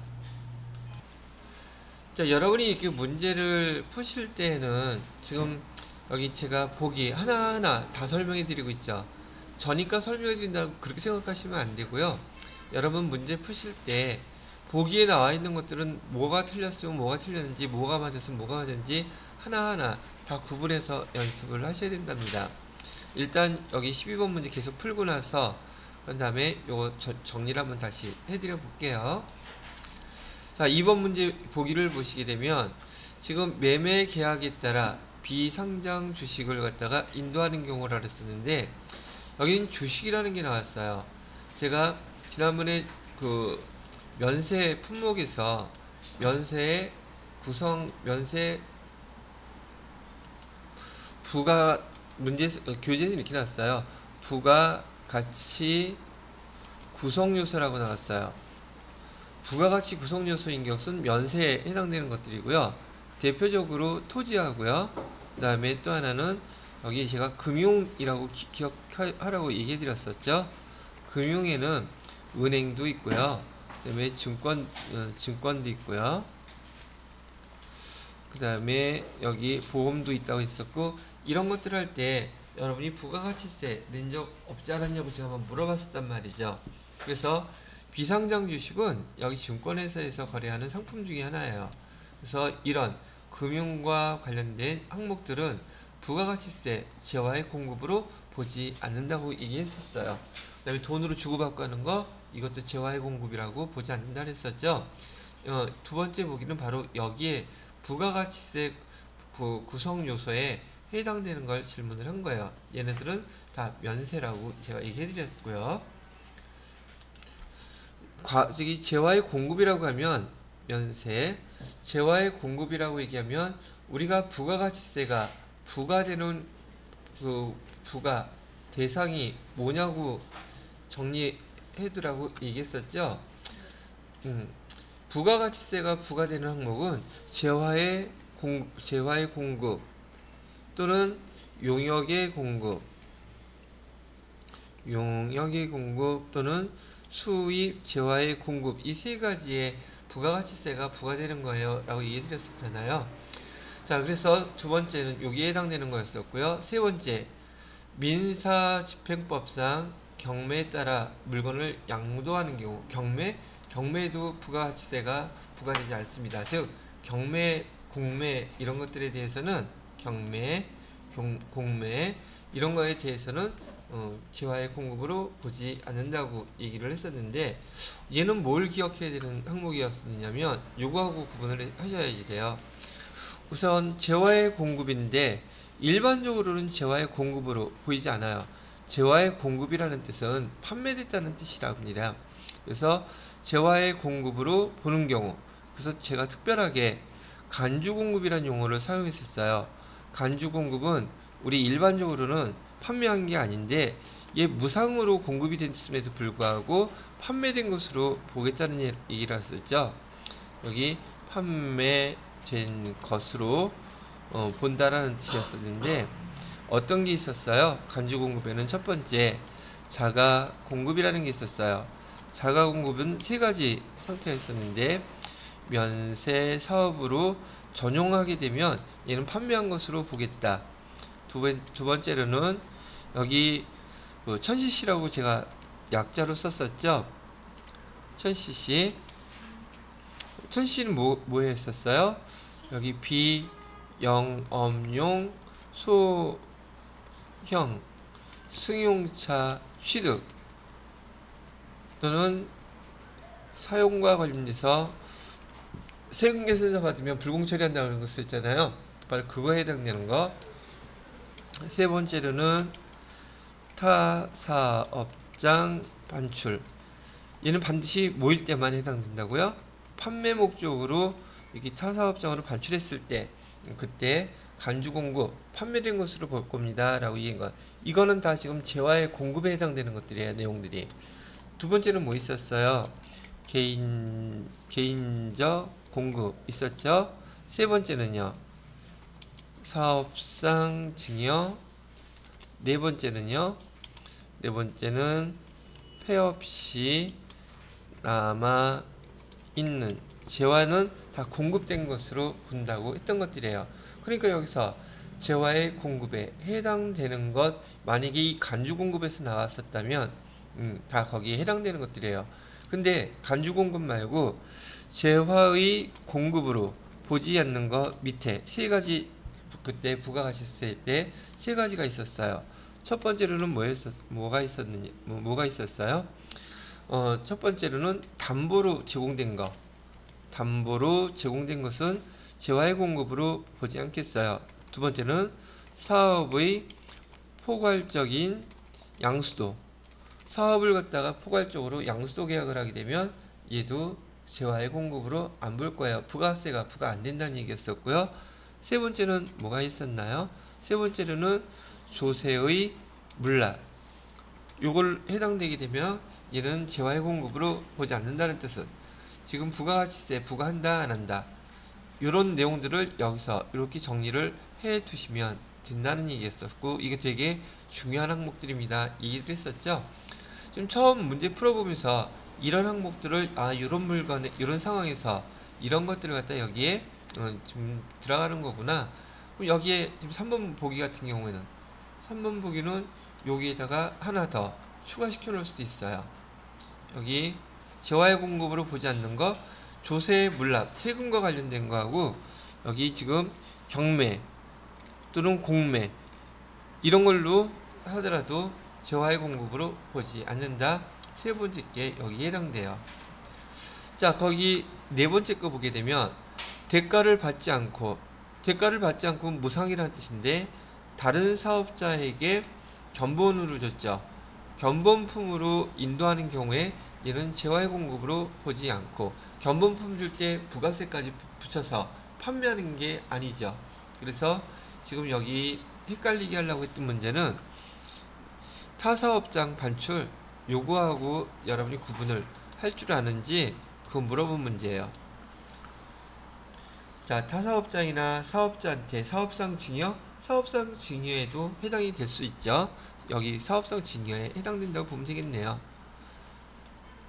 자, 여러분이 이렇게 문제를 푸실 때는 지금 여기 제가 보기 하나하나 다 설명해 드리고 있죠. 저니까 설명해 드린다고 그렇게 생각하시면 안 되고요. 여러분 문제 푸실 때 보기에 나와 있는 것들은 뭐가 틀렸으면 뭐가 틀렸는지, 뭐가 맞았으면 뭐가 맞았는지 하나하나 다 구분해서 연습을 하셔야 된답니다. 일단 여기 12번 문제 계속 풀고 나서 그 다음에 요거 정리를 한번 다시 해드려 볼게요. 자, 2번 문제 보기를 보시게 되면 지금 매매 계약에 따라 비상장 주식을 갖다가 인도하는 경우라 그랬었는데, 여기는 주식이라는 게 나왔어요. 제가 지난번에 그 면세 품목에서 면세 부가 문제 교재에서 이렇게 나왔어요. 부가가치 구성요소라고 나왔어요. 부가가치 구성요소인 것은 면세에 해당되는 것들이고요. 대표적으로 토지하고요. 그 다음에 또 하나는 여기 제가 금융이라고 기억하라고 얘기해 드렸었죠. 금융에는 은행도 있고요. 그 다음에 증권도 있고요. 그 다음에 여기 보험도 있다고 했었고, 이런 것들을 할 때 여러분이 부가가치세 낸 적 없지 않았냐고 제가 한번 물어봤었단 말이죠. 그래서 비상장 주식은 여기 증권회사에서 거래하는 상품 중에 하나예요. 그래서 이런 금융과 관련된 항목들은 부가가치세 제와의 공급으로 보지 않는다고 얘기했었어요. 그 다음에 돈으로 주고받고 하는 거, 이것도 제와의 공급이라고 보지 않는다 했었죠. 두 번째 보기는 바로 여기에 부가가치세 구성 요소에 해당되는 걸 질문을 한 거예요. 얘네들은 다 면세라고 제가 얘기해 드렸고요. 저기 제와의 공급이라고 하면 면세, 제와의 공급이라고 얘기하면 우리가 부가가치세가 부과되는 그 부가 대상이 뭐냐고 정리해두라고 얘기했었죠. 부가가치세가 부과되는 항목은 재화의 공급 또는 용역의 공급 또는 수입 재화의 공급, 이 세 가지의 부가가치세가 부과되는 거예요 라고 얘기해 드렸었잖아요. 자, 그래서 두 번째는 여기에 해당되는 거였었고요. 세 번째, 민사집행법상 경매에 따라 물건을 양도하는 경우, 경매도 부가가치세가 부과되지 않습니다. 즉 경매, 공매 이런 것들에 대해서는 경매, 공매 이런 거에 대해서는 재화의 공급으로 보지 않는다고 얘기를 했었는데, 얘는 뭘 기억해야 되는 항목이었느냐면 요거하고 구분을 하셔야지 돼요. 우선 재화의 공급인데 일반적으로는 재화의 공급으로 보이지 않아요. 재화의 공급이라는 뜻은 판매됐다는 뜻이라고 합니다. 그래서 재화의 공급으로 보는 경우, 그래서 제가 특별하게 간주공급이라는 용어를 사용했었어요. 간주공급은 우리 일반적으로는 판매한 게 아닌데 얘 무상으로 공급이 됐음에도 불구하고 판매된 것으로 보겠다는 얘기를 했었죠. 여기 판매된 것으로 본다라는 뜻이었었는데, 어떤 게 있었어요? 간주공급에는 첫 번째 자가공급이라는 게 있었어요. 자가공급은 세 가지 상태가 있었는데, 면세 사업으로 전용하게 되면 얘는 판매한 것으로 보겠다. 두 번째로는 여기 1000cc라고 제가 약자로 썼었죠. 1000cc는 뭐에 했었어요? 여기 비영업용 소형 승용차 취득 또는 사용과 관련돼서 세금계산서 받으면 불공 처리한다는 거 썼잖아요. 바로 그거에 해당되는 거. 세 번째로는 타사업장 반출. 얘는 반드시 모일 때만 해당된다고요. 판매 목적으로 여기 타사업장으로 반출했을 때, 그때 간주공급 판매된 것으로 볼 겁니다 라고 얘기한 것. 이거는 다 지금 재화의 공급에 해당되는 것들이에요. 내용들이. 두 번째는 뭐 있었어요? 개인적 공급 있었죠. 세 번째는요, 사업상 증여. 네 번째는 폐업시 남아 있는 재화는 다 공급된 것으로 본다고 했던 것들이에요. 그러니까 여기서 재화의 공급에 해당되는 것, 만약에 이 간주 공급에서 나왔었다면 다 거기에 해당되는 것들이에요. 근데 간주 공급 말고 재화의 공급으로 보지 않는 것 밑에 세 가지, 그때 부가가치세 때 세 가지가 있었어요. 첫 번째로는 뭐가 있었어요? 첫 번째로는 담보로 제공된 것. 담보로 제공된 것은 재화의 공급으로 보지 않겠어요. 두 번째는 사업의 포괄적인 양수도. 사업을 갖다가 포괄적으로 양수도 계약을 하게 되면 얘도 재화의 공급으로 안 볼 거예요. 부가세가 부과 안 된다는 얘기였었고요. 세 번째는 뭐가 있었나요? 세 번째로는 조세의 물납. 요걸 해당되게 되면 얘는 재화의 공급으로 보지 않는다는 뜻은, 지금 부가가치세 부과한다 안 한다 요런 내용들을 여기서 이렇게 정리를 해 두시면 된다는 얘기였었고, 이게 되게 중요한 항목들입니다 얘기를 했었죠. 지금 처음 문제 풀어보면서 이런 항목들을 요런 물건에 요런 상황에서 이런 것들을 갖다 여기에 지금 들어가는 거구나. 그럼 여기에 지금 3번 보기 같은 경우에는 3번 보기는 여기에다가 하나 더 추가시켜 놓을 수도 있어요. 여기 재화의 공급으로 보지 않는 거, 조세 물납, 세금과 관련된 거하고 여기 지금 경매 또는 공매 이런 걸로 하더라도 재화의 공급으로 보지 않는다. 세 번째 게 여기에 해당돼요. 자, 거기 네 번째 거 보게 되면 대가를 받지 않고 무상이라는 뜻인데 다른 사업자에게 견본으로 줬죠. 견본품으로 인도하는 경우에 얘는 재화의 공급으로 보지 않고 견본품 줄 때 부가세까지 붙여서 판매하는 게 아니죠. 그래서 지금 여기 헷갈리게 하려고 했던 문제는 타사업장 반출 요거하고 여러분이 구분을 할 줄 아는지 그거 물어본 문제예요. 자, 타사업장이나 사업자한테 사업상 증여에도 해당이 될 수 있죠. 여기 사업상 증여에 해당된다고 보면 되겠네요.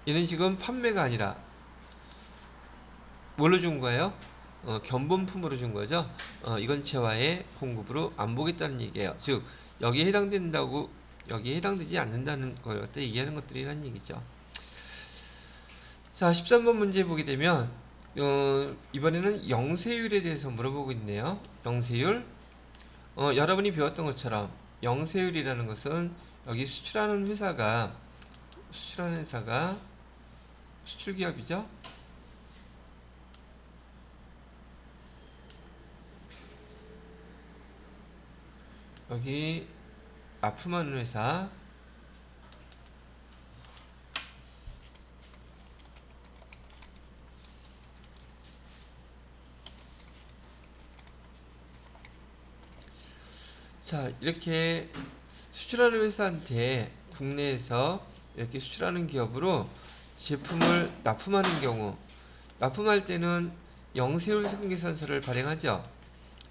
얘는 지금 판매가 아니라 뭘로 준 거예요? 견본품으로 준 거죠. 이건 재화의 공급으로 안 보겠다는 얘기예요. 즉 여기에 해당되지 않는다는 걸 갖다 얘기하는 것들이란 얘기죠. 자, 13번 문제 보게 되면 이번에는 영세율에 대해서 물어보고 있네요. 영세율. 여러분이 배웠던 것처럼 영세율이라는 것은 여기 수출하는 회사가 수출기업이죠. 여기 납품하는 회사, 자, 이렇게 수출하는 회사한테 국내에서 이렇게 수출하는 기업으로 제품을 납품하는 경우, 납품할 때는 영세율 세금계산서를 발행하죠.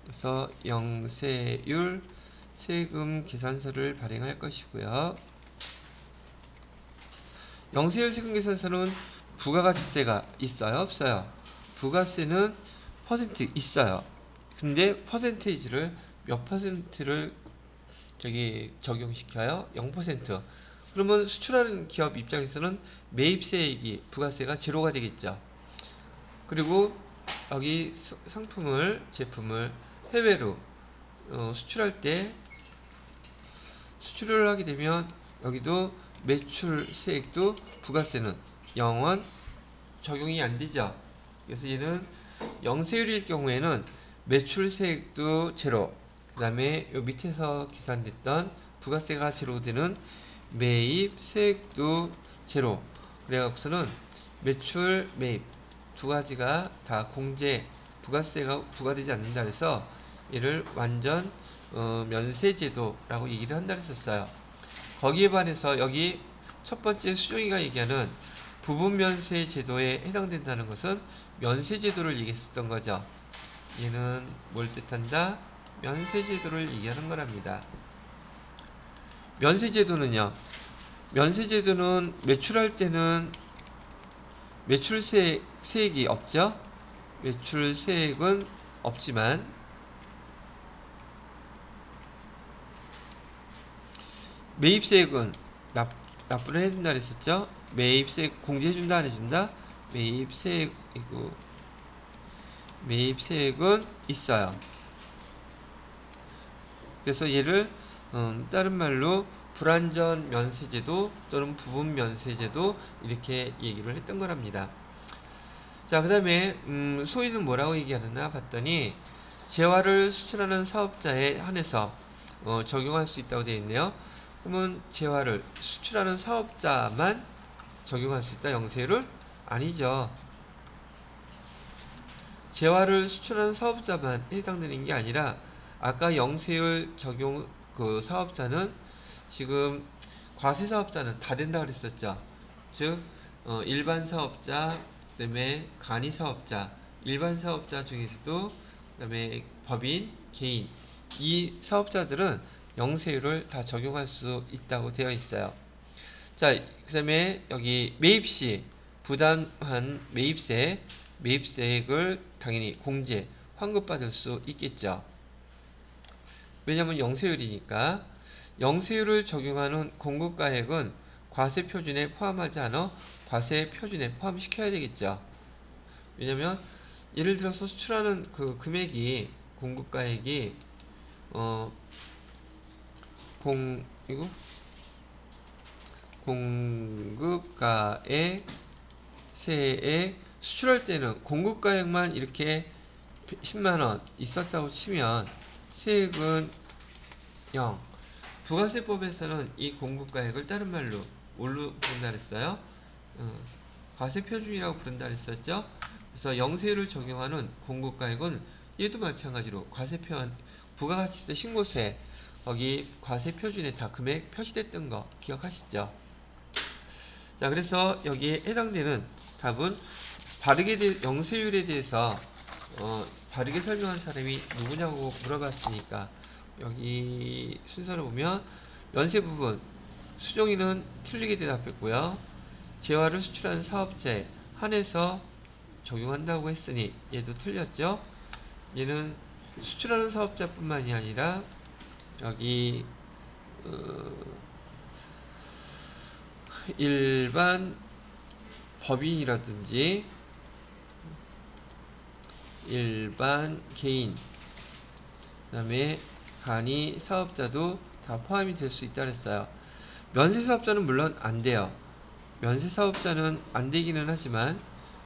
그래서 영세율 세금계산서를 발행할 것이고요. 영세율 세금계산서는 부가가치세가 있어요, 없어요? 부가세는 퍼센트 있어요. 근데 퍼센테이지를 몇 퍼센트를 적용시켜요? 0%. 그러면 수출하는 기업 입장에서는 매입세액이 부가세가 제로가 되겠죠. 그리고 여기 제품을 해외로 수출할 때 수출을 하게 되면 여기도 매출세액도 부가세는 0원 적용이 안 되죠. 그래서 얘는 영세율일 경우에는 매출세액도 제로, 그 다음에 요 밑에서 계산됐던 부가세가 제로 되는 매입세액도 제로. 그래갖고서는 매출, 매입 두 가지가 다 부가세가 부과되지 않는다 그래서 얘를 완전 면세제도라고 얘기를 한다 그랬었어요. 거기에 반해서 여기 첫 번째 수정이가 얘기하는 부분면세제도에 해당된다는 것은 면세제도를 얘기했었던 거죠. 얘는 뭘 뜻한다? 면세제도를 얘기하는 거랍니다. 면세제도는 매출할 때는 매출세액이 없죠? 매출세액은 없지만 매입세액은 납부를 해준다 그랬었죠? 매입세액 공제해준다 안 해준다? 매입세액은 있어요. 그래서 얘를 다른 말로 불완전 면세제도 또는 부분 면세제도 이렇게 얘기를 했던 거랍니다. 자, 그 다음에 소위는 뭐라고 얘기하느냐 봤더니 재화를 수출하는 사업자에 한해서 적용할 수 있다고 되어 있네요. 그러면 재화를 수출하는 사업자만 적용할 수 있다, 영세율을? 아니죠. 재화를 수출하는 사업자만 해당되는 게 아니라 아까 영세율 적용 사업자는 지금 과세사업자는 다 된다 그랬었죠. 즉 일반 사업자, 그 다음에 간이사업자, 일반 사업자 중에서도 그 다음에 법인, 개인 이 사업자들은 영세율을 다 적용할 수 있다고 되어 있어요. 자, 그 다음에 여기 매입시 부담한 매입세액을 당연히 환급받을 수 있겠죠. 왜냐하면 영세율이니까. 영세율을 적용하는 공급가액은 과세표준에 포함하지 않아 과세표준에 포함시켜야 되겠죠. 왜냐면 예를 들어서 수출하는 그 금액이 공급가액이 이거 공급가액 세액 수출할 때는 공급가액만 이렇게 10만원 있었다고 치면 세액은 0. 부가세법에서는 이 공급가액을 다른 말로 뭘로 부른다 그랬어요? 과세표준이라고 부른다 그랬었죠? 그래서 영세율을 적용하는 공급가액은 얘도 마찬가지로 부가가치세 신고세 거기 과세표준에 다 금액 표시됐던 거 기억하시죠? 자, 그래서 여기에 해당되는 답은 영세율에 대해서 바르게 설명한 사람이 누구냐고 물어봤으니까 여기 순서를 보면 면세 부분 수종이는 틀리게 대답했고요. 재화를 수출하는 사업자에 한해서 적용한다고 했으니 얘도 틀렸죠. 얘는 수출하는 사업자뿐만이 아니라 여기 일반 법인이라든지 일반 개인 그다음에 간이 사업자도 다 포함이 될 수 있다 그랬어요. 면세사업자는 물론 안 돼요. 면세사업자는 안 되기는 하지만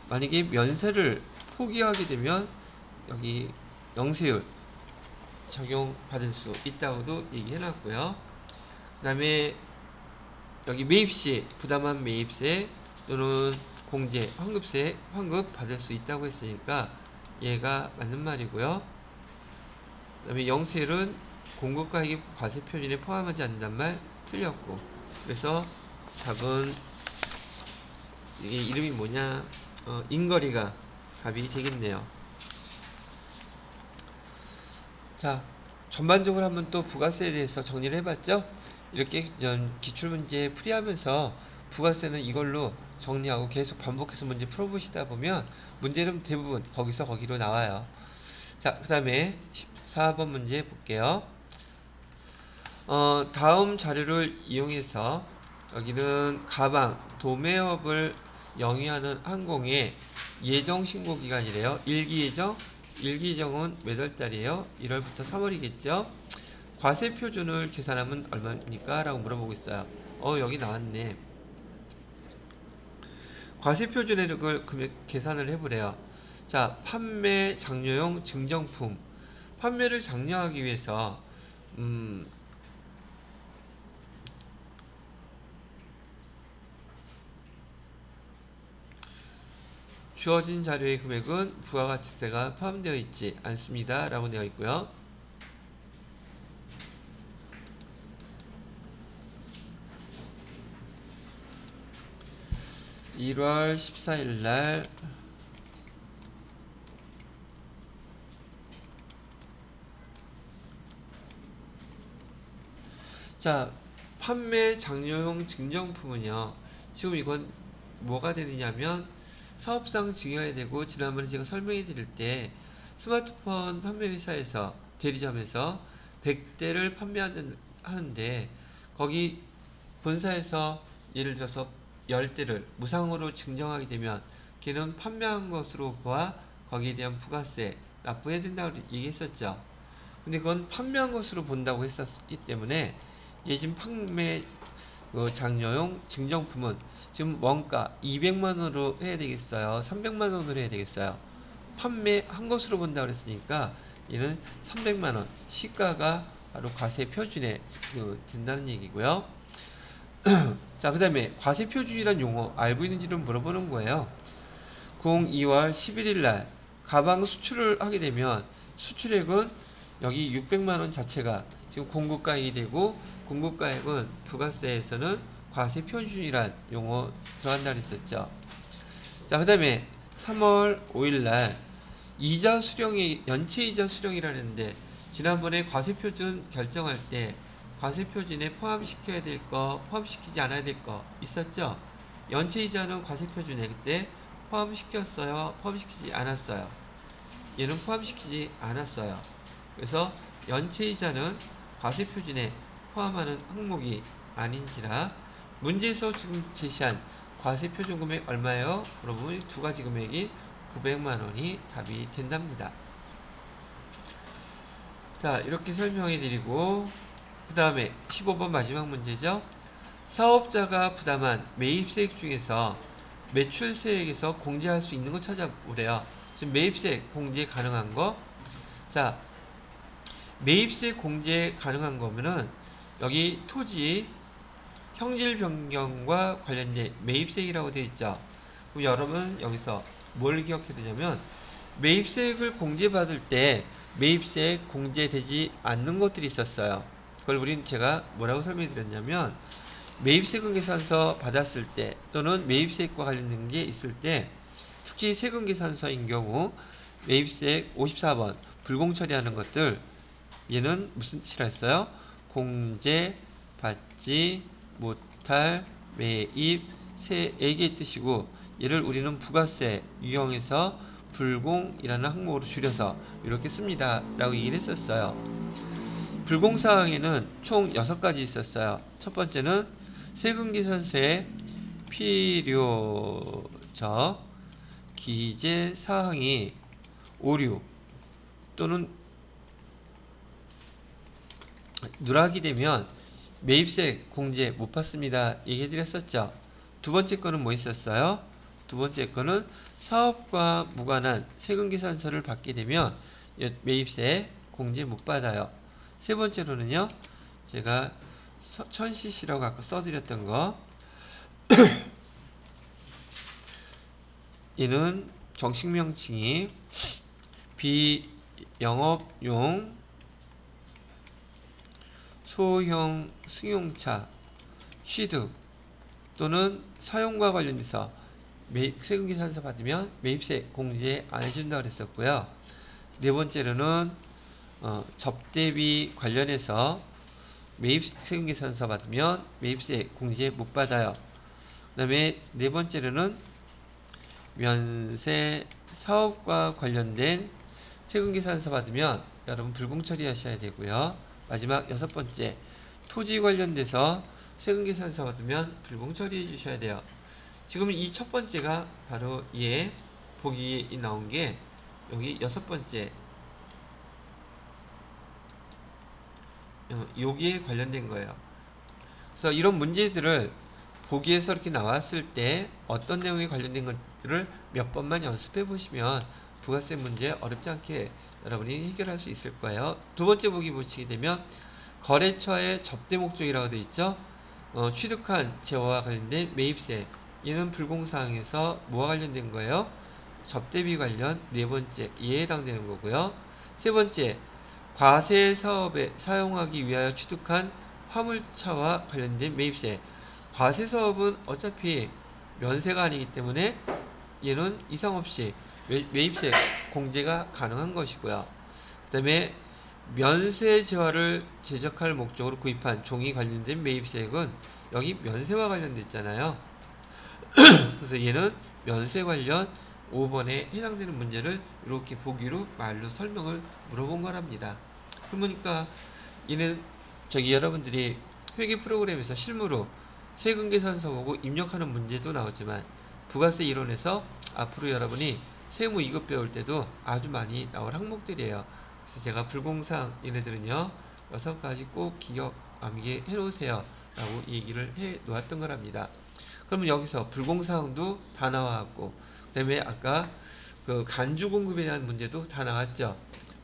만약에 면세를 포기하게 되면 여기 영세율 적용받을 수 있다고도 얘기해놨고요. 그 다음에 여기 매입시 부담한 매입세 또는 공제 환급세 환급 받을 수 있다고 했으니까 얘가 맞는 말이고요. 그 다음에 영세율은 공급가액이 과세표준에 포함하지 않는단 말 틀렸고, 그래서 답은 이게 이름이 뭐냐 인거리가 답이 되겠네요. 자, 전반적으로 한번 또 부가세에 대해서 정리를 해봤죠. 이렇게 기출문제 풀이하면서 부가세는 이걸로 정리하고 계속 반복해서 문제 풀어보시다 보면 문제는 대부분 거기서 거기로 나와요. 자, 그 다음에 4번 문제 볼게요. 다음 자료를 이용해서 여기는 가방, 도매업을 영위하는 항공의 예정 신고 기간이래요. 일기예정은 몇 월달이에요? 1월부터 3월이겠죠? 과세표준을 계산하면 얼마입니까? 라고 물어보고 있어요. 여기 나왔네. 과세표준을 계산을 해보래요. 자, 판매 장려용 증정품. 판매를 장려하기 위해서 주어진 자료의 금액은 부가가치세가 포함되어 있지 않습니다. 라고 되어 있고요. (1월 14일) 날 자, 판매 장려용 증정품은요, 지금 이건 뭐가 되느냐면 사업상 증여해야 되고, 지난번에 제가 설명해 드릴 때 스마트폰 판매 회사에서 대리점에서 100대를 판매하는데 거기 본사에서 예를 들어서 10대를 무상으로 증정하게 되면 걔는 판매한 것으로 보아 거기에 대한 부가세 납부해야 된다고 얘기했었죠. 근데 그건 판매한 것으로 본다고 했었기 때문에 예진 판매 장려용 증정품은 지금 원가 200만원으로 해야 되겠어요? 300만원으로 해야 되겠어요? 판매한 것으로 본다고 그랬으니까 얘는 300만원 시가가 바로 과세 표준에 든다는 얘기고요. 자, 그 다음에 과세 표준이란 용어 알고 있는지를 물어보는 거예요. 2월 11일 날 가방 수출을 하게 되면 수출액은 여기 600만원 자체가 지금 공급가액이 되고, 공급가액은 부가세에서는 과세 표준이란 용어 들어간다 그랬었죠. 자, 그 다음에 3월 5일 날 이자 수령이 연체 이자 수령이라 했는데, 지난번에 과세 표준 결정할 때 과세 표준에 포함시켜야 될 거, 포함시키지 않아야 될 거 있었죠. 연체 이자는 과세 표준에 그때 포함시켰어요, 포함시키지 않았어요? 얘는 포함시키지 않았어요. 그래서 연체이자는 과세표준에 포함하는 항목이 아닌지라 문제에서 지금 제시한 과세표준 금액 얼마예요? 물어보면 두 가지 금액인 900만 원이 답이 된답니다. 자, 이렇게 설명해 드리고 그 다음에 15번 마지막 문제죠. 사업자가 부담한 매입세액 중에서 매출세액에서 공제할 수 있는 거 찾아보래요. 지금 매입세 공제 가능한 거. 자, 매입세 공제 가능한 거면은 여기 토지 형질 변경과 관련된 매입세액이라고 되어 있죠. 그럼 여러분 여기서 뭘 기억해야 되냐면 매입세액을 공제받을 때 매입세액 공제되지 않는 것들이 있었어요. 그걸 우린 제가 뭐라고 설명드렸냐면 매입세금 계산서 받았을 때 또는 매입세액과 관련된 게 있을 때 특히 세금 계산서인 경우 매입세액 54번 불공 처리하는 것들 얘는 무슨 뜻이라 했어요? 공제받지 못할 매입세액의 뜻이고 얘를 우리는 부가세 유형에서 불공이라는 항목으로 줄여서 이렇게 씁니다 라고 얘기를 했었어요. 불공사항에는 총 6가지 있었어요. 첫 번째는 세금계산서의 필요적 기재사항이 오류 또는 누락이 되면 매입세액 공제 못 받습니다 얘기해 드렸었죠. 두 번째 거는 뭐 있었어요? 두 번째 거는 사업과 무관한 세금계산서를 받게 되면 매입세 공제 못 받아요. 세 번째로는요, 제가 1000cc라고 아까 써드렸던 거 이는 정식 명칭이 비영업용 소형 승용차 취득 또는 사용과 관련해서 세금계산서 받으면 매입세 공제 안 해준다고 그랬었고요. 네 번째로는 접대비 관련해서 세금계산서 받으면 매입세 공제 못 받아요. 그 다음에 네 번째로는 면세 사업과 관련된 세금계산서 받으면 여러분 불공 처리하셔야 되고요. 마지막 6번째 토지 관련돼서 세금계산서 받으면 불공 처리해 주셔야 돼요. 지금 이 첫 번째가 바로 얘 보기에 나온 게 여기 6번째 여기에 관련된 거예요. 그래서 이런 문제들을 보기에서 이렇게 나왔을 때 어떤 내용에 관련된 것들을 몇 번만 연습해 보시면 부가세 문제 어렵지 않게 여러분이 해결할 수 있을 거예요. 두 번째 보기 보시게 되면 거래처의 접대 목적이라고 되어 있죠. 취득한 재화와 관련된 매입세 얘는 불공사항에서 뭐와 관련된 거예요? 접대비 관련 네 번째 이에 해당되는 거고요. 세 번째 과세 사업에 사용하기 위하여 취득한 화물차와 관련된 매입세. 과세 사업은 어차피 면세가 아니기 때문에 얘는 이상 없이 매입세 공제가 가능한 것이고요. 그 다음에 면세 재화를 제작할 목적으로 구입한 종이 관련된 매입세액은 여기 면세와 관련돼 있잖아요. 그래서 얘는 면세 관련 5번에 해당되는 문제를 이렇게 보기로 말로 설명을 물어본 거랍니다. 그러니까 얘는 여러분들이 회계 프로그램에서 실무로 세금계산서 보고 입력하는 문제도 나오지만 부가세 이론에서 앞으로 여러분이 세무 2급 배울 때도 아주 많이 나올 항목들이에요. 그래서 제가 불공사항 얘네들은요 6가지 꼭 기억 암기해 놓으세요 라고 얘기를 해 놓았던 거랍니다. 그러면 여기서 불공사항도 다 나와갖고 그 다음에 아까 그 간주공급에 대한 문제도 다 나왔죠.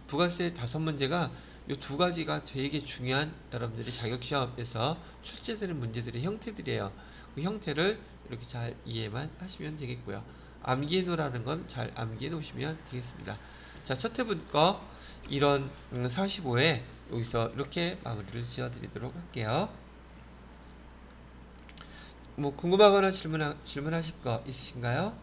부가세 5문제가 이 2가지가 되게 중요한 여러분들이 자격시험에서 출제되는 문제들의 형태들이에요. 그 형태를 이렇게 잘 이해만 하시면 되겠고요. 암기해 놓으라는 건 잘 암기해 놓으시면 되겠습니다. 자, 첫 해분 거 이런 45회 여기서 이렇게 마무리를 지어 드리도록 할게요. 뭐 궁금하거나 질문하실 거 있으신가요?